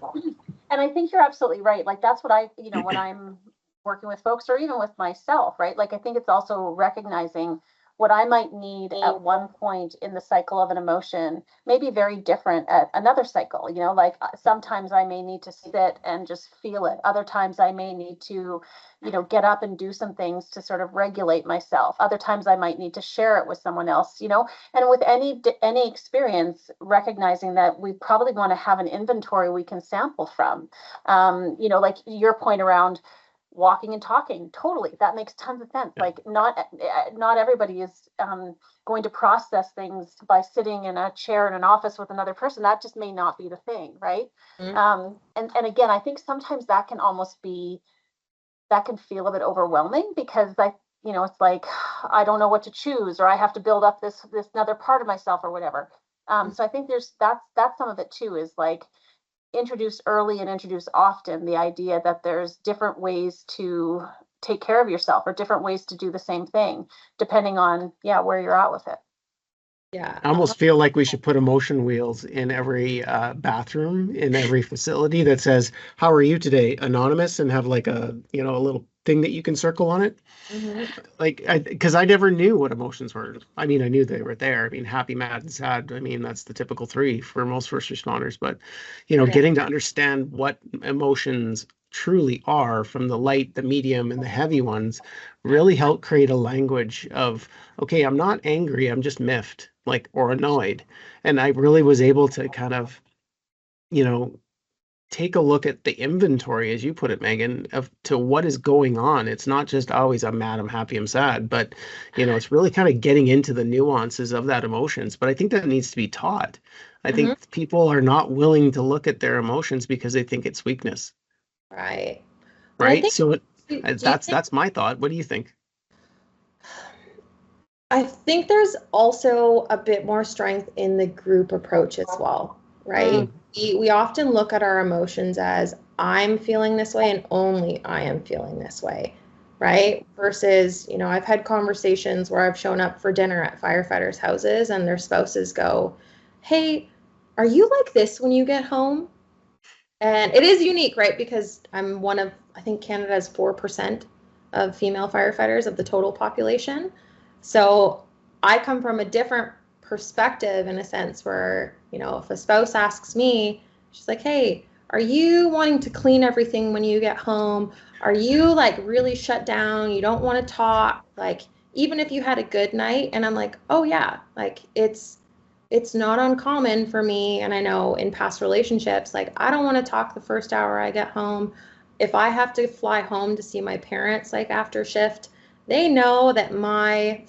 And I think you're absolutely right. Like that's what when I'm working with folks or even with myself, right? Like I think it's also recognizing what I might need at one point in the cycle of an emotion may be very different at another cycle. Like sometimes I may need to sit and just feel it. Other times I may need to, get up and do some things to sort of regulate myself. Other times I might need to share it with someone else, and with any experience, recognizing that we probably want to have an inventory we can sample from. Like your point around walking and talking, totally, that makes tons of sense. Like not everybody is going to process things by sitting in a chair in an office with another person. That just may not be the thing, right? And again, I think sometimes that can feel a bit overwhelming because it's like I don't know what to choose, or I have to build up this another part of myself or whatever. So I think that's some of it too, is like introduce early and introduce often the idea that there's different ways to take care of yourself or different ways to do the same thing depending on where you're at with it. Yeah. I almost feel like we should put emotion wheels in every bathroom, in every facility that says, "How are you today?" Anonymous, and have like a little thing that you can circle on it. Like, because I never knew what emotions were. I mean, I knew they were there. I mean, happy, mad, and sad. I mean, that's the typical three for most first responders. But, getting to understand what emotions truly are, from the light, the medium, and the heavy ones, really help create a language of, okay, I'm not angry, I'm just miffed, like, or annoyed. And I really was able to kind of, you know, take a look at the inventory, as you put it, Megan, of to what is going on. It's not just always I'm mad, I'm happy, I'm sad, but it's really kind of getting into the nuances of that emotions. But I think that needs to be taught. I think people are not willing to look at their emotions because they think it's weakness. Right. And I Right. think, So do you think that's my thought. What do you think? I think there's also a bit more strength in the group approach as well, right? Mm. We often look at our emotions as I'm feeling this way and only I am feeling this way, right? Versus, I've had conversations where I've shown up for dinner at firefighters' houses and their spouses go, "Hey, are you like this when you get home?" And it is unique, right? Because I'm one of, I think Canada has 4% of female firefighters of the total population. So I come from a different perspective in a sense where, if a spouse asks me, she's like, "Hey, are you wanting to clean everything when you get home? Are you like really shut down? You don't want to talk? Like, even if you had a good night?" And I'm like, "Oh yeah, like it's not uncommon for me." And I know in past relationships, like I don't want to talk the first hour I get home. If I have to fly home to see my parents like after shift, they know that my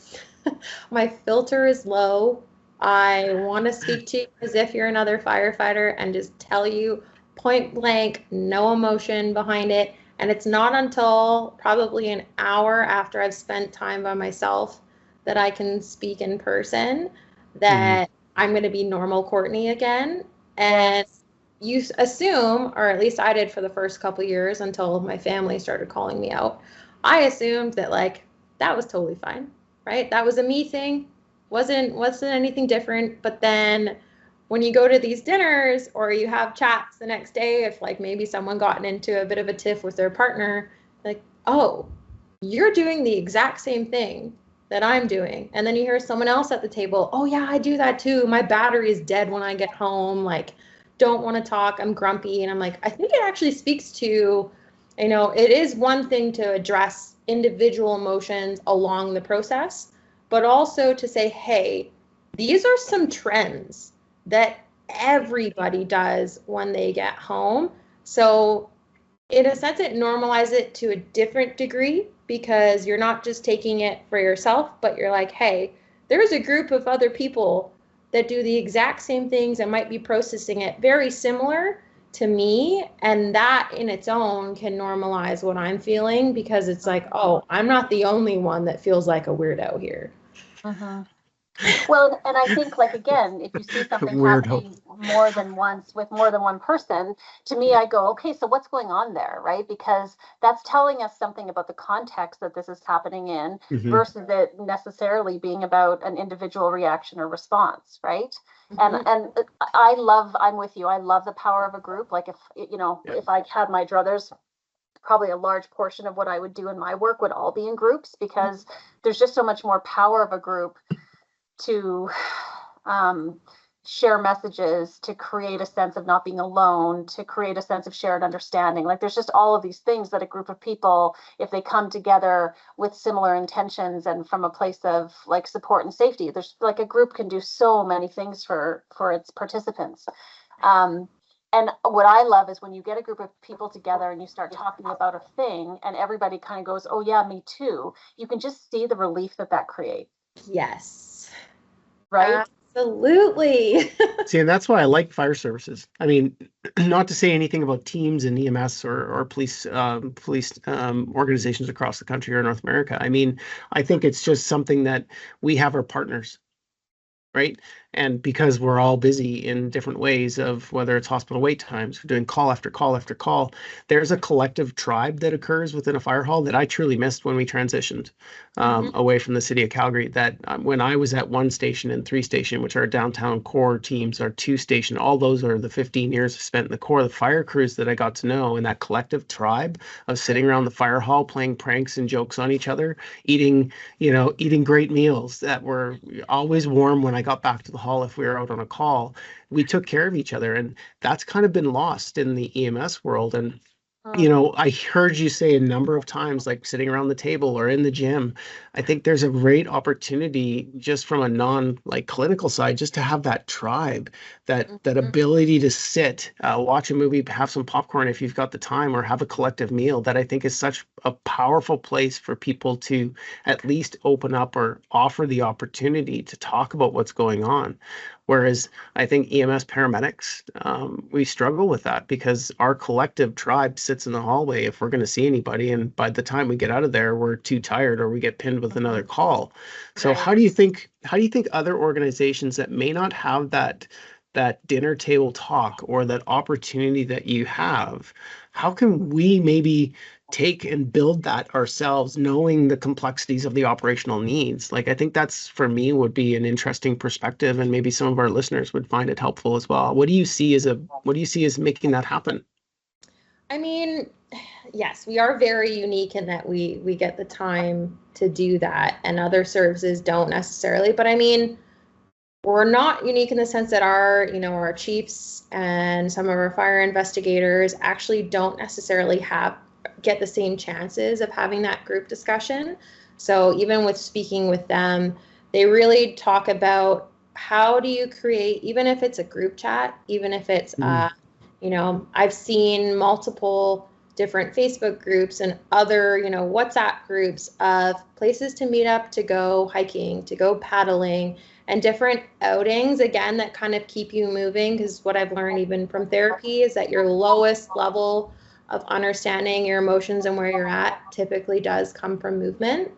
my filter is low. I want to speak to you as if you're another firefighter and just tell you point blank, no emotion behind it. And it's not until probably an hour after I've spent time by myself that I can speak in person Mhm. that I'm going to be normal Cortney again. And you assume, or at least I did for the first couple years until my family started calling me out, I assumed that like that was totally fine, right? That was a me thing. Wasn't anything different. But then when you go to these dinners or you have chats the next day, if like maybe someone gotten into a bit of a tiff with their partner, like, "Oh, you're doing the exact same thing that I'm doing." And then you hear someone else at the table, "Oh yeah, I do that too. My battery is dead when I get home. Like, don't want to talk. I'm grumpy." And I'm like, I think it actually speaks to, it is one thing to address individual emotions along the process, but also to say, "Hey, these are some trends that everybody does when they get home. So in a sense, it normalizes it to a different degree because you're not just taking it for yourself, but you're like, hey, there's a group of other people that do the exact same things and might be processing it very similar to me. And that in its own can normalize what I'm feeling because it's like, oh, I'm not the only one that feels like a weirdo here. Mm-hmm. Well, and I think, like, again, if you see something Weirdo. happening more than once with more than one person, to me, I go, okay, so what's going on there, right? Because that's telling us something about the context that this is happening in versus it necessarily being about an individual reaction or response, right? And I'm with you. I love the power of a group. Like, if I had my druthers, probably a large portion of what I would do in my work would all be in groups because there's just so much more power of a group to share messages, to create a sense of not being alone, to create a sense of shared understanding. Like there's just all of these things that a group of people, if they come together with similar intentions and from a place of like support and safety, there's like a group can do so many things for its participants. And what I love is when you get a group of people together and you start talking about a thing and everybody kind of goes, oh yeah, me too. You can just see the relief that creates. Yes. Right? Absolutely. See, and that's why I like fire services. I mean, not to say anything about teams and EMS or police organizations across the country or North America. I mean, I think it's just something that we have our partners, right? And because we're all busy in different ways of whether it's hospital wait times, we're doing call after call after call, there's a collective tribe that occurs within a fire hall that I truly missed when we transitioned away from the city of Calgary. That when I was at 1 station and 3 station, which are downtown core teams, are 2 station, all those are the 15 years spent in the core, the fire crews that I got to know, and that collective tribe of sitting around the fire hall, playing pranks and jokes on each other, eating great meals that were always warm when I got back to the hall if we were out on a call. We took care of each other, and that's kind of been lost in the EMS world. And I heard you say a number of times, like sitting around the table or in the gym. I think there's a great opportunity just from a non-like clinical side, just to have that tribe, that ability to sit, watch a movie, have some popcorn if you've got the time, or have a collective meal. That I think is such a powerful place for people to at least open up or offer the opportunity to talk about what's going on. Whereas I think EMS paramedics, we struggle with that because our collective tribe sits in the hallway if we're going to see anybody, and by the time we get out of there, we're too tired or we get pinned with another call. So how do you think other organizations that may not have that dinner table talk or that opportunity that you have, how can we maybe take and build that ourselves, knowing the complexities of the operational needs? Like, I think that's, for me, would be an interesting perspective, and maybe some of our listeners would find it helpful as well. What do you see as making that happen? I mean, yes, we are very unique in that we get the time to do that, and other services don't necessarily. But I mean, we're not unique in the sense that our chiefs and some of our fire investigators actually don't necessarily get the same chances of having that group discussion. So even with speaking with them, they really talk about how do you create, even if it's a group chat, even if it's, I've seen multiple different Facebook groups and other, WhatsApp groups of places to meet up, to go hiking, to go paddling, and different outings, again, that kind of keep you moving. Because what I've learned even from therapy is that your lowest level of understanding your emotions and where you're at typically does come from movement,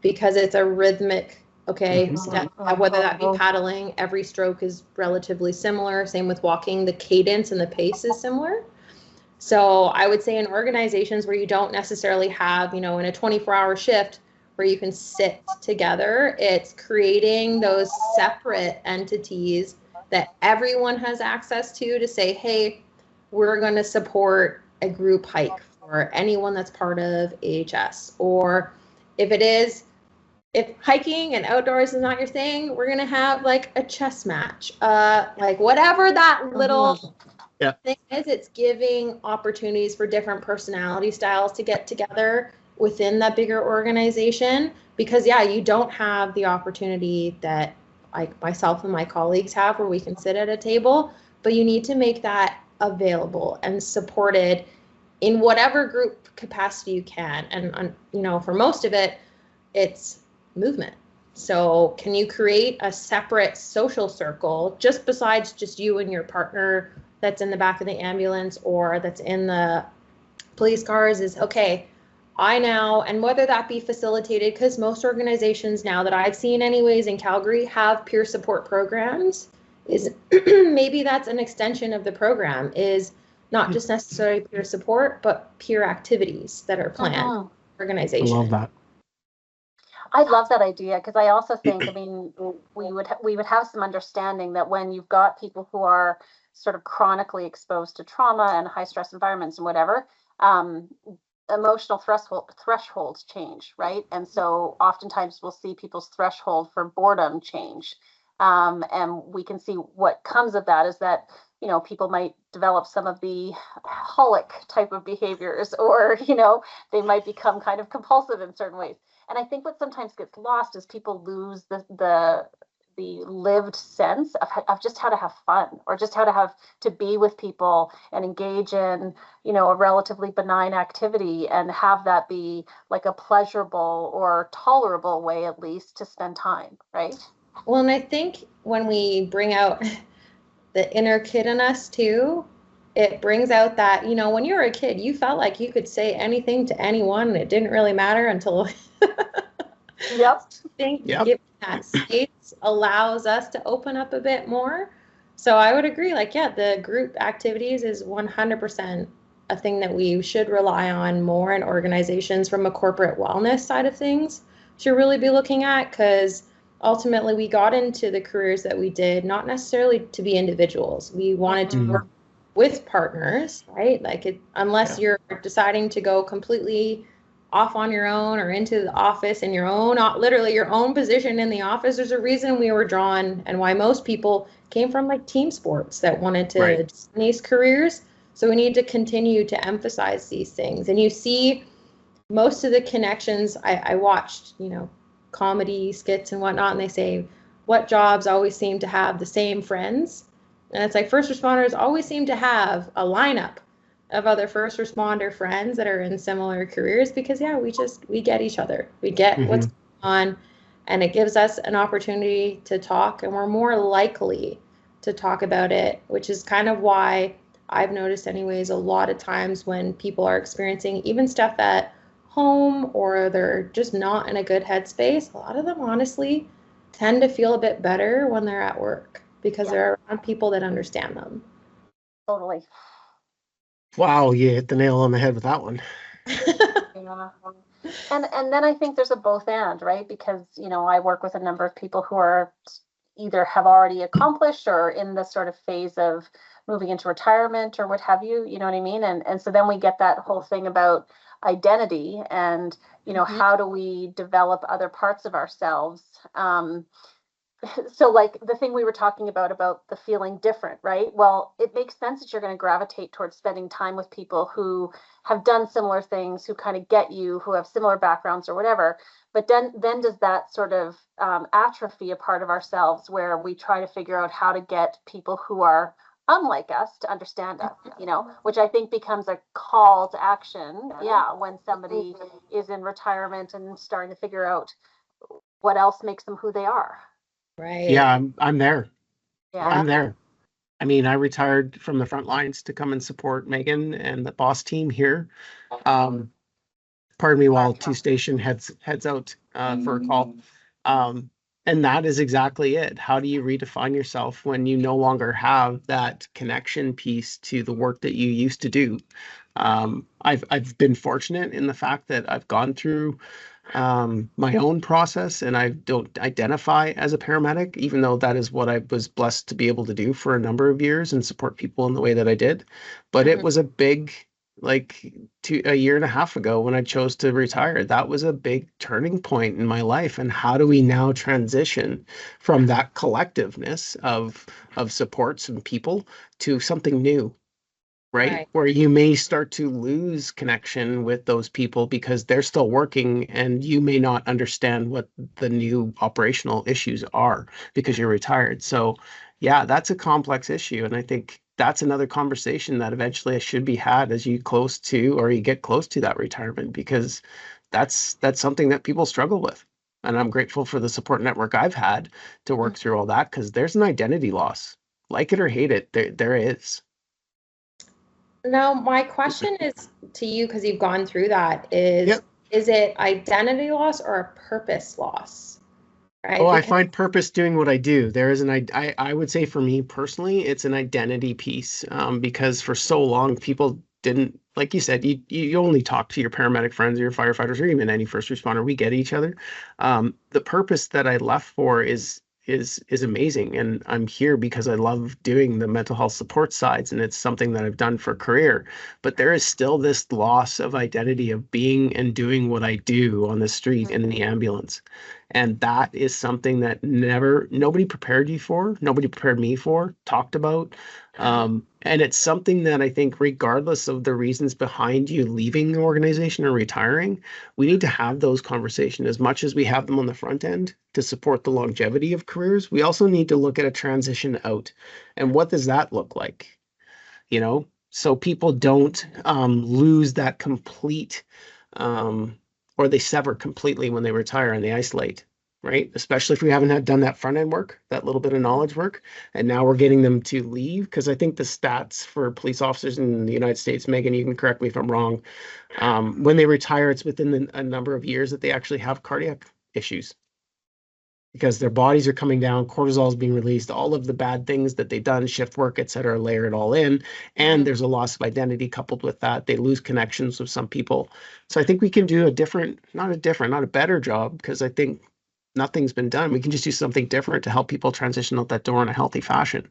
because it's a rhythmic, step, whether that be paddling, every stroke is relatively similar. Same with walking, the cadence and the pace is similar. So I would say in organizations where you don't necessarily have, in a 24-hour shift where you can sit together, it's creating those separate entities that everyone has access to say, hey, we're going to support a group hike for anyone that's part of AHS. Or if hiking and outdoors is not your thing, we're going to have like a chess match, like whatever that little thing is. It's giving opportunities for different personality styles to get together within that bigger organization, because you don't have the opportunity that like myself and my colleagues have where we can sit at a table, but you need to make that available and supported in whatever group capacity you can. And you know, for most of it, it's movement. So can you create a separate social circle just besides just you and your partner that's in the back of the ambulance or that's in the police cars? Is okay, I now, and whether that be facilitated, because most organizations now that I've seen anyways in Calgary have peer support programs, is maybe that's an extension of the program, is not just necessarily peer support, but peer activities that are planned organization. I love that. I love that idea, because I also think, I mean, we would have some understanding that when you've got people who are sort of chronically exposed to trauma and high stress environments and whatever, emotional thresholds change, right? And so oftentimes we'll see people's threshold for boredom change. And we can see what comes of that is that, you know, people might develop some of the holic type of behaviors, or, you know, they might become kind of compulsive in certain ways. And I think what sometimes gets lost is people lose the lived sense of just how to have fun, or just how to be with people and engage in, you know, a relatively benign activity and have that be like a pleasurable or tolerable way, at least, to spend time, right? Well, and I think when we bring out the inner kid in us too, it brings out that, you know, when you were a kid, you felt like you could say anything to anyone and it didn't really matter until Yep. I think giving that space allows us to open up a bit more. So I would agree, like, yeah, the group activities is 100% a thing that we should rely on more in organizations from a corporate wellness side of things to really be looking at, because ultimately we got into the careers that we did not necessarily to be individuals. We wanted to work with partners, right? Like, unless you're deciding to go completely off on your own or into the office in your own, literally your own position in the office, there's a reason we were drawn, and why most people came from like team sports that wanted to these careers. So we need to continue to emphasize these things. And you see most of the connections, I watched, you know, comedy skits and whatnot, and they say what jobs always seem to have the same friends. And it's like first responders always seem to have a lineup of other first responder friends that are in similar careers, because we get each other, we get what's going on, and it gives us an opportunity to talk, and we're more likely to talk about it, which is kind of why I've noticed anyways, a lot of times when people are experiencing even stuff at home, or they're just not in a good headspace, a lot of them honestly tend to feel a bit better when they're at work, because they're around people that understand them. Totally. Wow, you hit the nail on the head with that one. Yeah. And then I think there's a both and, right? Because, you know, I work with a number of people who are either have already accomplished or in the sort of phase of moving into retirement or what have you, you know what I mean? And so then we get that whole thing about identity and, you know, how do we develop other parts of ourselves? So like the thing we were talking about the feeling different, right? Well, it makes sense that you're going to gravitate towards spending time with people who have done similar things, who kind of get you, who have similar backgrounds or whatever. But then does that sort of atrophy a part of ourselves where we try to figure out how to get people who are unlike us to understand us, you know, which I think becomes a call to action. Yeah, when somebody is in retirement and starting to figure out what else makes them who they are. Right. Yeah, I'm there. Yeah. I'm there. I mean, I retired from the front lines to come and support Megan and the boss team here. Pardon me while Two Station heads out for a call. And that is exactly it. How do you redefine yourself when you no longer have that connection piece to the work that you used to do? I've been fortunate in the fact that I've gone through my own process, and I don't identify as a paramedic, even though that is what I was blessed to be able to do for a number of years and support people in the way that I did. But it was a big, like a year and a half ago when I chose to retire, that was a big turning point in my life. And how do we now transition from that collectiveness of supports and people to something new? Right? Where you may start to lose connection with those people because they're still working and you may not understand what the new operational issues are because you're retired. So yeah, that's a complex issue. And I think that's another conversation that eventually should be had as you get close to that retirement, because that's something that people struggle with. And I'm grateful for the support network I've had to work through all that, because there's an identity loss. Like it or hate it, there is. Now, my question is to you, because you've gone through that, is it identity loss or a purpose loss? Right? Oh, I find purpose doing what I do. There is I would say for me personally, it's an identity piece, because for so long people didn't, like you said, you only talk to your paramedic friends or your firefighters or even any first responder. We get each other. The purpose that I left for is amazing, and I'm here because I love doing the mental health support sides, and it's something that I've done for a career. But there is still this loss of identity of being and doing what I do on the street and in the ambulance. And that is something that nobody prepared you for, nobody prepared me for, talked about. And it's something that I think, regardless of the reasons behind you leaving the organization or retiring, we need to have those conversations as much as we have them on the front end to support the longevity of careers. We also need to look at a transition out. And what does that look like? So people don't lose that complete, or they sever completely when they retire and they isolate, right? Especially if we haven't done that front end work, that little bit of knowledge work. And now we're getting them to leave, because I think the stats for police officers in the United States, Megan, you can correct me if I'm wrong, when they retire, it's within a number of years that they actually have cardiac issues, because their bodies are coming down, cortisol is being released, all of the bad things that they've done, shift work, et cetera, layer it all in. And there's a loss of identity coupled with that. They lose connections with some people. So I think we can do not a better job, because I think nothing's been done. We can just do something different to help people transition out that door in a healthy fashion.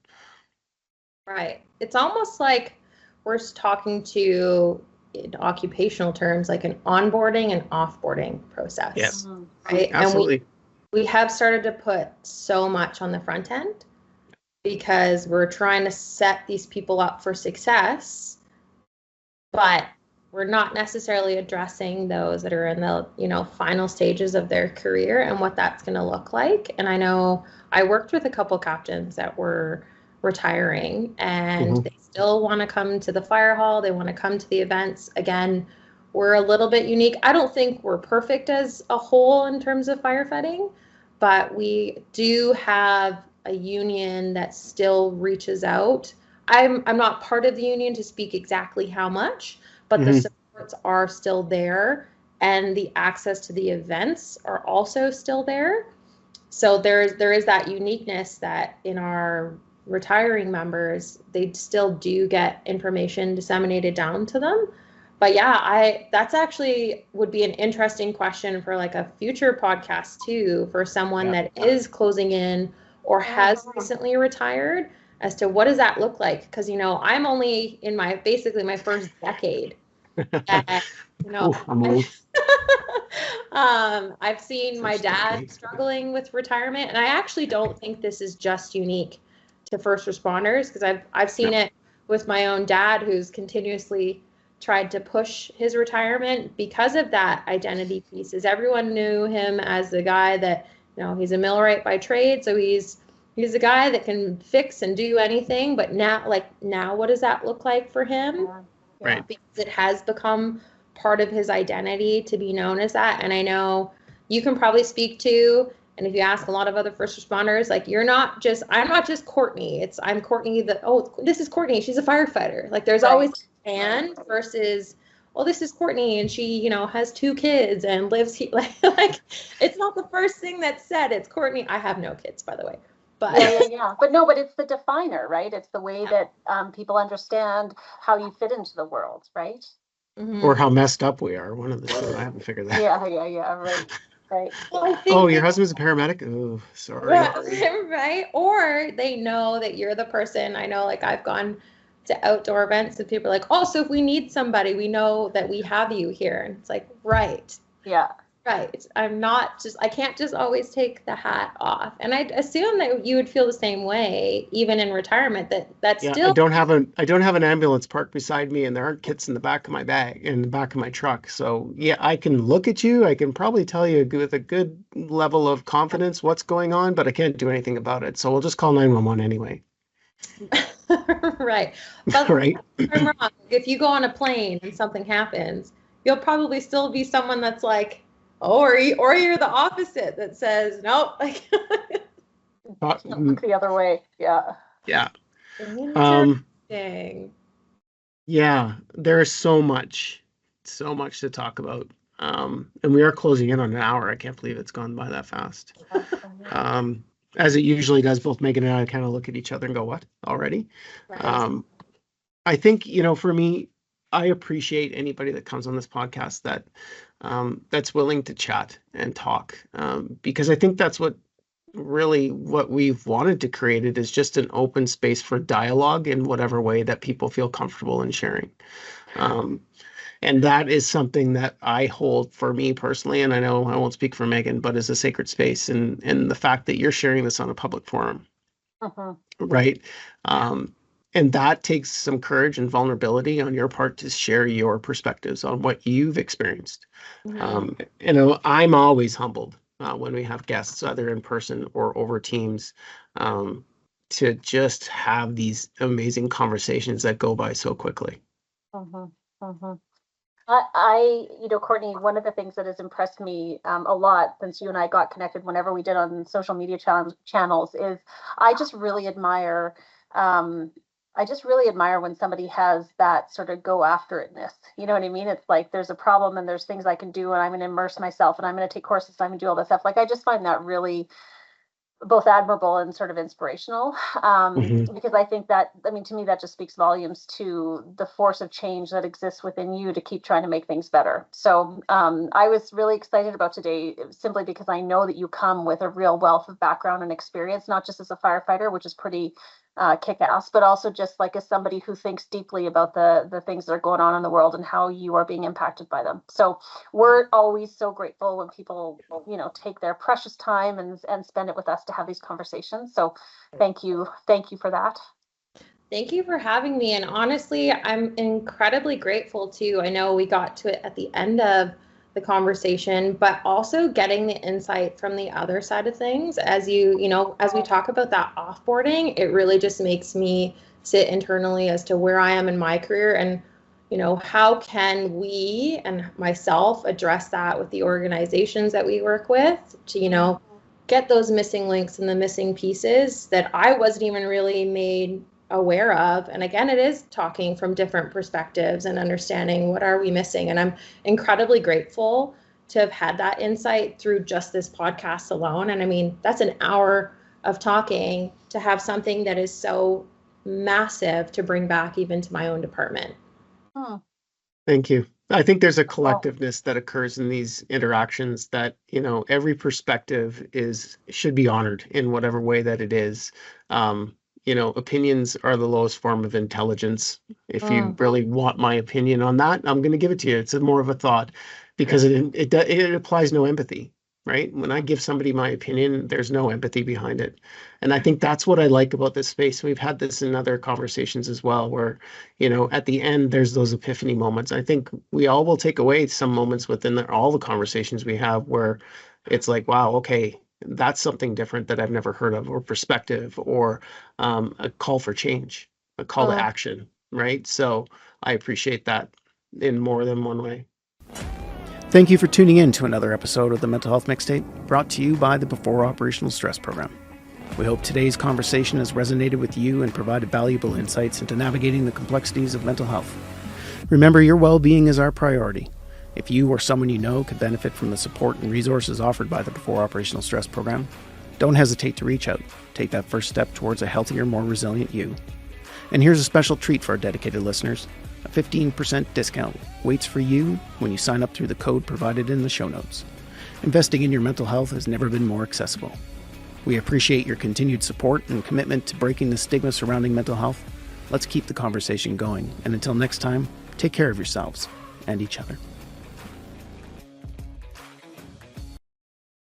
Right. It's almost like we're talking to, in occupational terms, like an onboarding and offboarding process. Yes. Right. Absolutely. And we have started to put so much on the front end, because we're trying to set these people up for success, but we're not necessarily addressing those that are in the final stages of their career and what that's going to look like. And I know I worked with a couple captains that were retiring, and they still want to come to the fire hall. They want to come to the events. Again, we're a little bit unique. I don't think we're perfect as a whole in terms of firefighting, but we do have a union that still reaches out. I'm not part of the union to speak exactly how much, but the supports are still there, and the access to the events are also still there. So there is that uniqueness that in our retiring members, they still do get information disseminated down to them. But yeah, that's actually would be an interesting question for like a future podcast too, for someone that is closing in or has recently retired, as to what does that look like? Because I'm only in basically my first decade. And, I'm old. I've seen my dad struggling with retirement, and I actually don't think this is just unique to first responders, because I've seen it with my own dad, who's continuously tried to push his retirement because of that identity pieces. Everyone knew him as the guy that, he's a millwright by trade, so he's a guy that can fix and do anything. But now what does that look like for him? Right. Because it has become part of his identity to be known as that. And I know you can probably speak to, and if you ask a lot of other first responders, like, I'm not just Cortney. I'm Cortney this is Cortney, she's a firefighter. Like, there's always and versus, this is Cortney, and she, has 2 kids and lives here. Like, it's not the first thing that's said. It's Cortney. I have no kids, by the way. But But it's the definer, right? It's the way that people understand how you fit into the world, right? Or how messed up we are. One of the two. I haven't figured that. Right. Well, your husband's a paramedic? Oh, sorry. Right. Or they know that you're the person. I know, like, I've gone to outdoor events and people are like, so if we need somebody, we know that we have you here. And it's like, right. Yeah. Right. I can't just always take the hat off. And I assume that you would feel the same way, even in retirement, that's still. I don't have an ambulance parked beside me, and there aren't kits in the back of my back of my truck. So I can look at you. I can probably tell you with a good level of confidence what's going on, but I can't do anything about it. So we'll just call 911 anyway. Right. But Right. if I'm wrong, if you go on a plane and something happens, you'll probably still be someone that's like, oh, or you're the opposite that says, nope. Like, Look the other way. Yeah. Yeah. interesting. Yeah, there's so much to talk about. And we are closing in on an hour. I can't believe it's gone by that fast. As it usually does, both Megan and I kind of look at each other and go, what, already? Right. I think, for me, I appreciate anybody that comes on this podcast that's willing to chat and talk, because I think that's what we've wanted to create. It is just an open space for dialogue in whatever way that people feel comfortable in sharing. And that is something that I hold for me personally, and I know I won't speak for Megan, but as a sacred space, and the fact that you're sharing this on a public forum, right? And that takes some courage and vulnerability on your part to share your perspectives on what you've experienced. I'm always humbled when we have guests, either in person or over Teams, to just have these amazing conversations that go by so quickly. Cortney, one of the things that has impressed me a lot since you and I got connected, whenever we did on social media channels, is I just really admire when somebody has that sort of go after itness. You know what I mean? It's like there's a problem and there's things I can do, and I'm going to immerse myself and I'm going to take courses and I'm going to do all this stuff. Like, I just find that really both admirable and sort of inspirational, because I think that, to me, that just speaks volumes to the force of change that exists within you to keep trying to make things better. So I was really excited about today, simply because I know that you come with a real wealth of background and experience, not just as a firefighter, which is pretty kick-ass, but also just like as somebody who thinks deeply about the things that are going on in the world and how you are being impacted by them. So we're always so grateful when people, take their precious time and spend it with us to have these conversations. So thank you for that. Thank you for having me. And honestly, I'm incredibly grateful too. I know we got to it at the end of the conversation, but also getting the insight from the other side of things. As we talk about that offboarding, it really just makes me sit internally as to where I am in my career, and how can we and myself address that with the organizations that we work with to get those missing links and the missing pieces that I wasn't even really made aware of. And again, it is talking from different perspectives and understanding what are we missing. And I'm incredibly grateful to have had that insight through just this podcast alone. And that's an hour of talking to have something that is so massive to bring back even to my own department. Thank you. I think there's a collectiveness that occurs in these interactions that, every perspective should be honored in whatever way that it is. Opinions are the lowest form of intelligence. If you really want my opinion on that, I'm going to give it to you. It's more of a thought, because it applies no empathy, right? When I give somebody my opinion, there's no empathy behind it. And I think that's what I like about this space. We've had this in other conversations as well, where, at the end, there's those epiphany moments. I think we all will take away some moments within all the conversations we have where it's like, wow, okay, that's something different that I've never heard of, or perspective, or a call for change, a call to action, right? So I appreciate that in more than one way. Thank you for tuning in to another episode of the Mental Health Mixtape, brought to you by the Before Operational Stress Program. We hope today's conversation has resonated with you and provided valuable insights into navigating the complexities of mental health. Remember, your well-being is our priority. If you or someone you know could benefit from the support and resources offered by the Before Operational Stress Program, don't hesitate to reach out. Take that first step towards a healthier, more resilient you. And here's a special treat for our dedicated listeners. A 15% discount waits for you when you sign up through the code provided in the show notes. Investing in your mental health has never been more accessible. We appreciate your continued support and commitment to breaking the stigma surrounding mental health. Let's keep the conversation going. And until next time, take care of yourselves and each other.